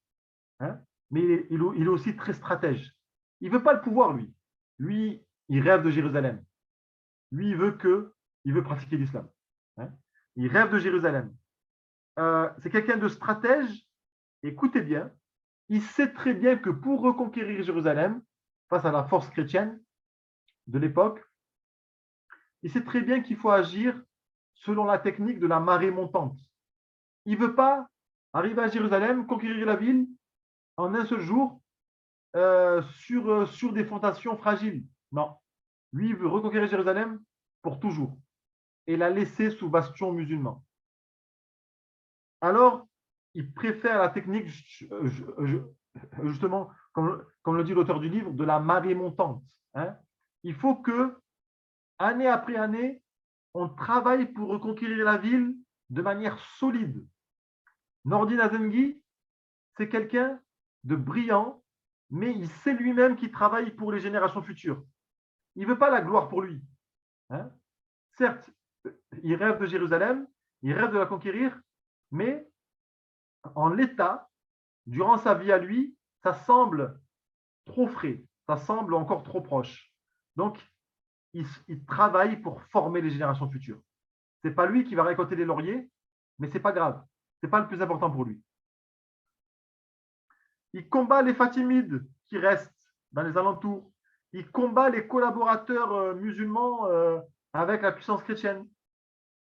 hein, mais il est aussi très stratège. Il ne veut pas le pouvoir, lui. Lui, il rêve de Jérusalem. Lui, il veut pratiquer l'islam. Hein. Il rêve de Jérusalem. C'est quelqu'un de stratège. Écoutez bien, il sait très bien que pour reconquérir Jérusalem, face à la force chrétienne de l'époque, il sait très bien qu'il faut agir selon la technique de la marée montante. Il ne veut pas arriver à Jérusalem, conquérir la ville en un seul jour sur des fondations fragiles. Non. Lui, il veut reconquérir Jérusalem pour toujours et la laisser sous bastion musulman. Alors, il préfère la technique, justement, comme le dit l'auteur du livre, de la marée montante. Hein. Il faut que, année après année, on travaille pour reconquérir la ville de manière solide. Nordin az-Zengi, c'est quelqu'un de brillant, mais il sait lui-même qu'il travaille pour les générations futures. Il ne veut pas la gloire pour lui. Hein. Certes, il rêve de Jérusalem, il rêve de la conquérir, mais en l'état, durant sa vie à lui, ça semble trop frais, ça semble encore trop proche. Donc, il travaille pour former les générations futures. Ce n'est pas lui qui va récolter les lauriers, mais ce n'est pas grave. Ce n'est pas le plus important pour lui. Il combat les Fatimides qui restent dans les alentours. Il combat les collaborateurs musulmans avec la puissance chrétienne.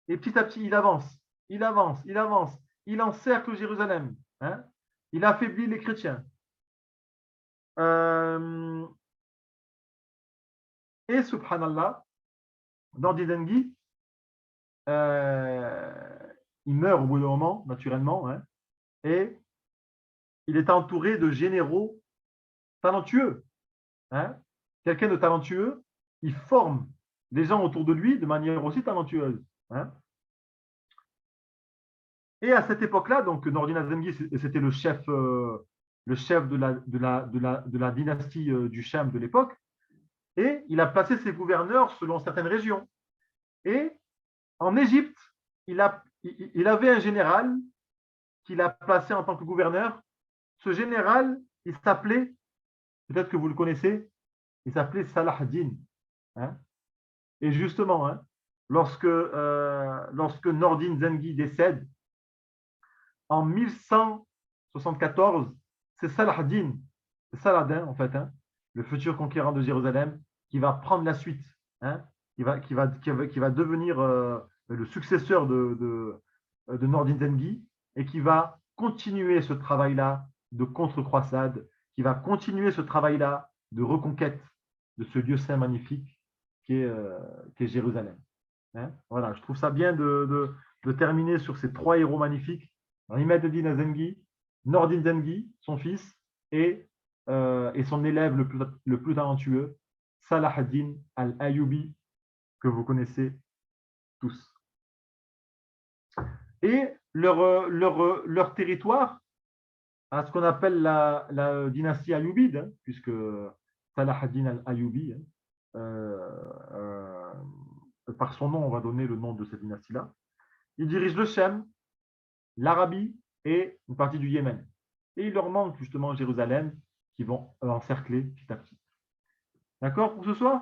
Et petit à petit, il avance, il avance, il avance. Il encercle Jérusalem. Hein. Il affaiblit les chrétiens. Et subhanallah, Nordin Zengi, il meurt au bout d'un moment, naturellement, hein, et il est entouré de généraux talentueux. Hein. Quelqu'un de talentueux, il forme les gens autour de lui de manière aussi talentueuse. Hein. Et à cette époque-là, donc Nordin Zengi, c'était le chef de la dynastie du Cham de l'époque, et il a placé ses gouverneurs selon certaines régions. Et en Égypte, il avait un général qu'il a placé en tant que gouverneur. Ce général, il s'appelait, peut-être que vous le connaissez, il s'appelait Salah ad-Din. Hein. Et justement, hein, lorsque Nordin Zengi décède, en 1174, c'est Salah ad-Din, c'est Saladin en fait, hein, le futur conquérant de Jérusalem, qui va prendre la suite, hein, qui va devenir le successeur de Nordin Zengi et qui va continuer ce travail-là de contre-croisade, qui va continuer ce travail-là de reconquête de ce lieu saint magnifique qui est Jérusalem. Hein. Voilà, je trouve ça bien de terminer sur ces trois héros magnifiques, Imad ad-Din Zengi, Nordin Zengi, son fils, et son élève le plus talentueux, Salah ad-Din al-Ayyubi, que vous connaissez tous. Et leur territoire, à ce qu'on appelle la dynastie Ayyubide, hein, puisque Salah ad-Din al-Ayyubi, par son nom, on va donner le nom de cette dynastie-là. Il dirige le Shem, l'Arabie et une partie du Yémen. Et il leur manque justement Jérusalem, qui vont encercler petit à petit. D'accord pour ce soir?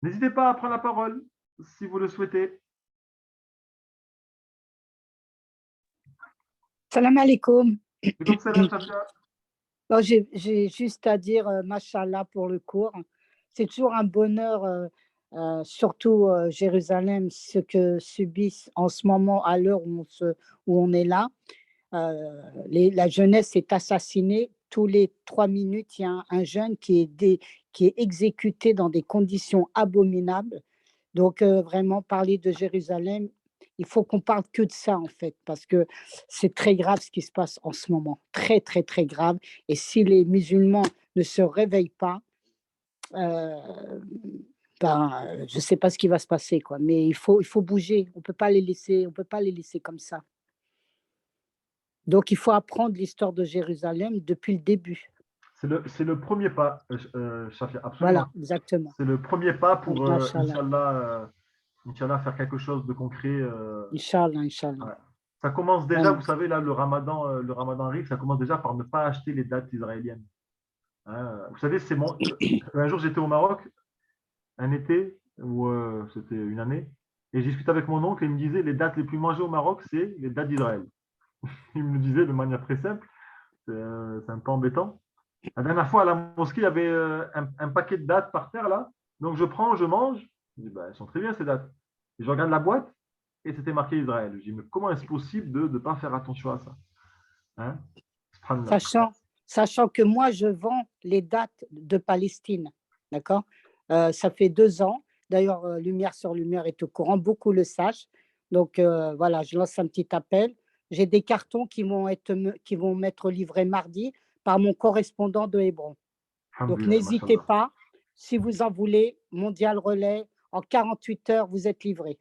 N'hésitez pas à prendre la parole si vous le souhaitez. Salam alaikum. Donc, salam, Safia. Bon, j'ai juste à dire Mashallah pour le cours. C'est toujours un bonheur, surtout Jérusalem, ce que subissent en ce moment à l'heure où on est là. La jeunesse est assassinée. Tous les 3 minutes, il y a un jeune qui est exécuté dans des conditions abominables. Donc, vraiment, parler de Jérusalem, il faut qu'on parle que de ça, en fait, parce que c'est très grave ce qui se passe en ce moment. Très, très, très grave. Et si les musulmans ne se réveillent pas, je ne sais pas ce qui va se passer, quoi. Mais il faut bouger. On peut pas les laisser comme ça. Donc, il faut apprendre l'histoire de Jérusalem depuis le début. C'est le premier pas, Shafia, absolument. Voilà, exactement. C'est le premier pas pour, Inch'Allah. Inch'Allah, faire quelque chose de concret. Inch'Allah, Inch'Allah. Ouais. Ça commence déjà, Voilà. vous savez, là, le Ramadan arrive, ça commence déjà par ne pas acheter les dates israéliennes. Hein, vous savez, un jour, j'étais au Maroc, un été, ou c'était une année, et j'ai discuté avec mon oncle et il me disait les dates les plus mangées au Maroc, c'est les dates d'Israël. Il me le disait de manière très simple, c'est un peu embêtant. La dernière fois, à la mosquée, il y avait un paquet de dates par terre, là. Donc, je prends, je mange. Je dis, elles sont très bien, ces dates. Et je regarde la boîte et c'était marqué Israël. Je dis, mais comment est-ce possible de ne pas faire attention à ça, hein? Sachant que moi, je vends les dates de Palestine. D'accord? Ça fait 2 ans. D'ailleurs, Lumière sur Lumière est au courant. Beaucoup le sachent. Donc, voilà, je lance un petit appel. J'ai des cartons qui vont m'être livrés mardi par mon correspondant de Hébron. Donc, n'hésitez pas. Si vous en voulez, Mondial Relais, en 48 heures, vous êtes livré.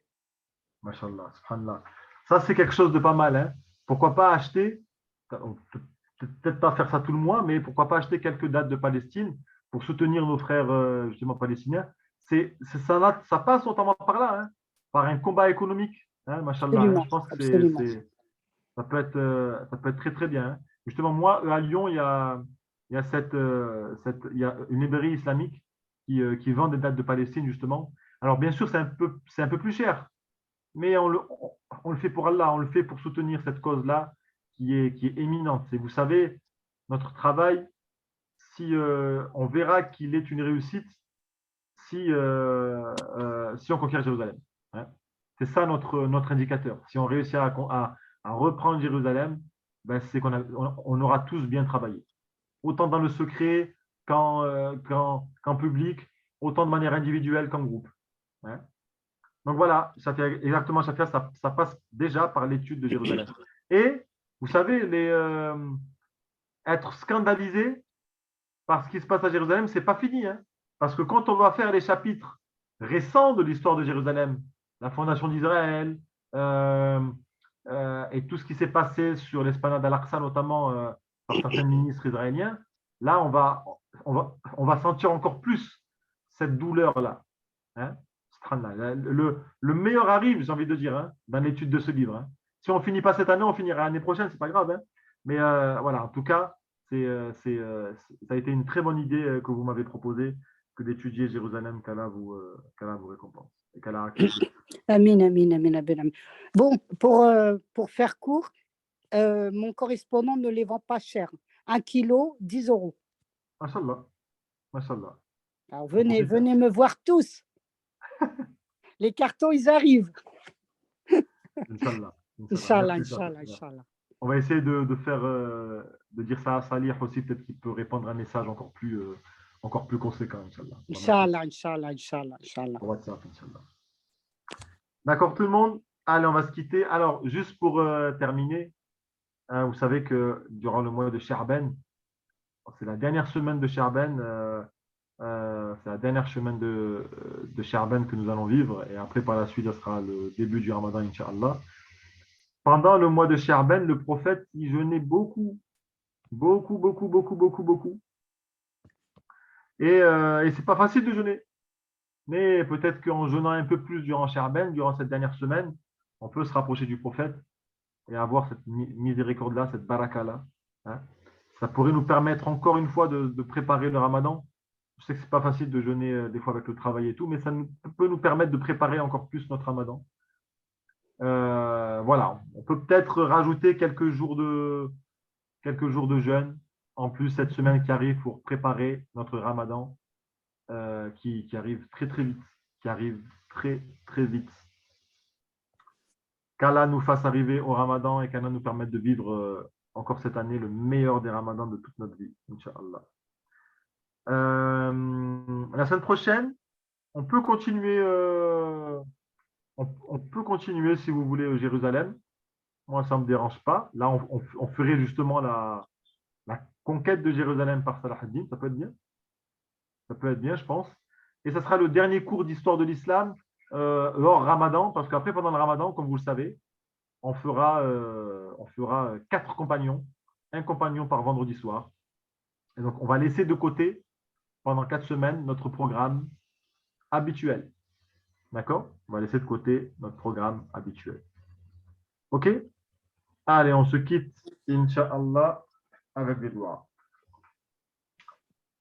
Mashallah, subhanallah. Ça, c'est quelque chose de pas mal. Hein. Pourquoi pas acheter, peut-être pas faire ça tout le mois, mais pourquoi pas acheter quelques dates de Palestine pour soutenir nos frères justement palestiniens. Ça passe notamment par là, hein, par un combat économique. Hein, mashallah. Hein. Je pense que ça peut être très très bien. Hein. Justement, moi, à Lyon, il y a il y a, il y a une librairie islamique qui vend des dates de Palestine, justement. Alors, bien sûr, c'est un peu plus cher, mais on le fait pour Allah, on le fait pour soutenir cette cause-là qui est éminente. Et vous savez, notre travail, si on verra qu'il est une réussite si on conquiert Jérusalem. Hein. C'est ça notre indicateur. Si on réussit à reprendre Jérusalem, ben c'est on aura tous bien travaillé. Autant dans le secret qu'en public, autant de manière individuelle qu'en groupe. Hein. Donc voilà, exactement, ça passe déjà par l'étude de Jérusalem. Et vous savez, être scandalisé par ce qui se passe à Jérusalem, ce n'est pas fini. Hein. Parce que quand on va faire les chapitres récents de l'histoire de Jérusalem, la fondation d'Israël euh, et tout ce qui s'est passé sur l'esplanade d'Al-Aqsa, notamment par certains ministres israéliens, là, on va sentir encore plus cette douleur-là. Hein. Le meilleur arrive, j'ai envie de dire, hein, dans l'étude de ce livre. Hein. Si on ne finit pas cette année, on finira l'année prochaine, ce n'est pas grave. Hein. Mais voilà, en tout cas, ça a été une très bonne idée que vous m'avez proposée que d'étudier Jérusalem, qu'Allah vous récompense. Et qu'Allah accueille. Amin, amin, amin, amin, amin. Bon, pour faire court, mon correspondant ne les vend pas cher. 1 kilo, 10 €. Mashallah. Mashallah. Alors venez me voir tous. Les cartons, ils arrivent. Inch'Allah. Inch'Allah, Inch'Allah, Inch'Allah. On va essayer de dire ça à Salih aussi, peut-être qu'il peut répondre un message encore plus conséquent, Inch'Allah. Inch'Allah, Inch'Allah, Inch'Allah, Inch'Allah. WhatsApp, Inch'Allah. D'accord, tout le monde? Allez, on va se quitter. Alors, juste pour terminer, vous savez que durant le mois de Sha'ban, c'est la dernière semaine de Sha'ban, c'est la dernière semaine de Sha'ban que nous allons vivre. Et après, par la suite, ce sera le début du Ramadan, Inch'Allah. Pendant le mois de Sha'ban, le prophète, il jeûnait beaucoup. Beaucoup, beaucoup, beaucoup, beaucoup, beaucoup. Et ce n'est pas facile de jeûner. Mais peut-être qu'en jeûnant un peu plus durant Sha'ban, durant cette dernière semaine, on peut se rapprocher du prophète et avoir cette miséricorde-là, cette baraka-là. Hein. Ça pourrait nous permettre encore une fois de préparer le Ramadan. Je sais que ce n'est pas facile de jeûner des fois avec le travail et tout, mais ça peut nous permettre de préparer encore plus notre Ramadan. Voilà, on peut peut-être rajouter quelques jours de jeûne en plus cette semaine qui arrive pour préparer notre Ramadan qui arrive très très vite, qui arrive très très vite. Qu'Allah nous fasse arriver au Ramadan et qu'Allah nous permette de vivre encore cette année le meilleur des Ramadans de toute notre vie, Inch'Allah. La semaine prochaine, on peut continuer. On peut continuer si vous voulez au Jérusalem. Moi, ça ne me dérange pas. Là, on ferait justement la conquête de Jérusalem par Salah ad-Din. Ça peut être bien. Ça peut être bien, je pense. Et ça sera le dernier cours d'histoire de l'islam hors Ramadan, parce qu'après, pendant le Ramadan, comme vous le savez, on fera 4 compagnons, un compagnon par vendredi soir. Et donc, on va laisser de côté pendant 4 semaines notre programme habituel. D'accord? On va laisser de côté notre programme habituel. OK? Allez, on se quitte, Inch'Allah, avec des doigts.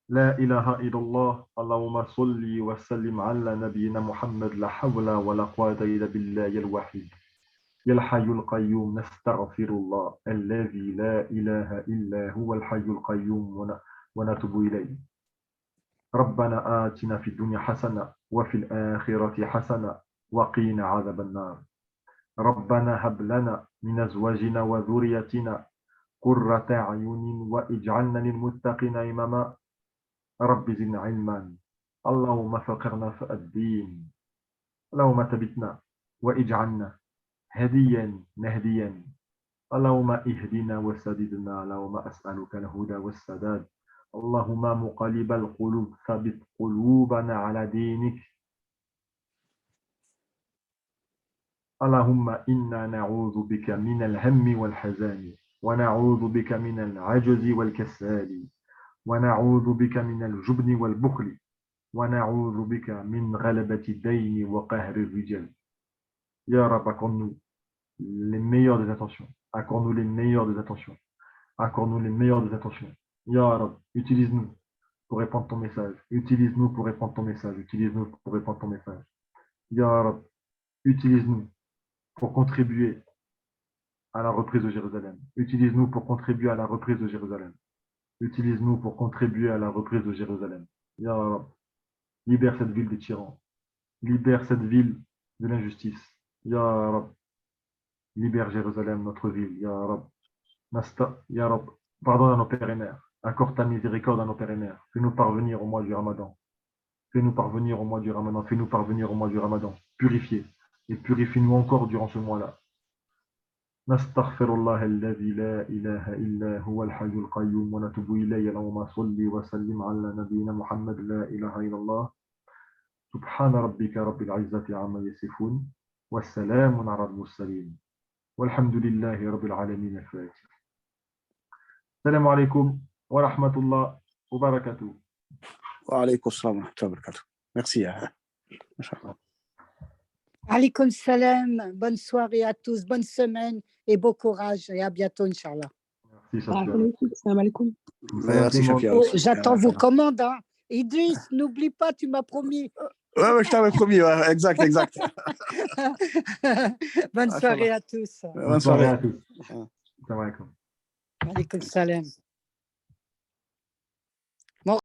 La ilaha illallah, Allahumma salli wa sallim ala nabiyyina Muhammad, la hawla wa la quwwata illa billahi al-wahid. Ya al-hayyul qayyum, nastaghfirullah, alladhi la ilaha illa huwa al-hayyul qayyum wa natubu ilayhi. ربنا آتنا في الدنيا حسنة وفي الآخرة حسنة وقنا عذاب النار ربنا هب لنا من أزواجنا وذريتنا قرة أعين واجعلنا للمتقين إماما رب زدنا علما اللهم فقرنا في الدين اللهم ثبتنا واجعلنا هديا مهديا اللهم اهدنا وسددنا اللهم أسألك الهدى والسداد اللهم مقلب القلوب ثبت قلوبنا على دينك اللهم إنا نعوذ بك من الهم والحزن ونعوذ بك من العجز والكسال ونعوذ بك من الجبن والبخل ونعوذ بك من غلبة الدين وقهر الرجال. Ya Rab, accorde-nous les meilleures des intentions. Accorde-nous les meilleures des intentions. Accorde-nous les meilleures des intentions. Ya Rab, utilise-nous pour répandre ton message. Utilise-nous pour répandre ton message. Utilise-nous pour répandre ton message. Ya Rab, utilise-nous pour contribuer à la reprise de Jérusalem. Utilise-nous pour contribuer à la reprise de Jérusalem. Utilise-nous pour contribuer à la reprise de Jérusalem. Ya Rab, libère cette ville des tyrans. Libère cette ville de l'injustice. Ya Rab, libère Jérusalem, notre ville. Ya Rab, Ya Rab, pardonne à nos pères et mères. Accorde ta miséricorde à nos pères et mères. Fais-nous parvenir au mois du Ramadan. Fais-nous parvenir au mois du Ramadan. Fais-nous parvenir au mois du Ramadan. Purifié. Et purifie-nous encore durant ce mois-là. نستغفر الله الذي لا إله إلا هو الحي القيوم ونتوب إليه اللهم صل وسلم على نبينا محمد لا إله إلا الله سبحان ربك رب العزة عما يصفون والسلام على المرسلين والحمد لله رب العالمين الفاتح السلام عليكم ورحمة الله وبركاته. وعليكم السلام ورحمة الله وبركاته. Merci. Machallah. Alaykoum salam, bonne soirée à tous, bonne semaine et beau courage et à bientôt, Inch'Allah. Merci, Shafia. Salam alaikum. Merci, Shafia. Oh, j'attends vos commandes. Hein. Idriss, n'oublie pas, tu m'as promis. Ouais, je t'avais promis, ouais. Exact. Bonne soirée à tous. Bonne soirée à tous. Salam alaikum. Alaykoum salam.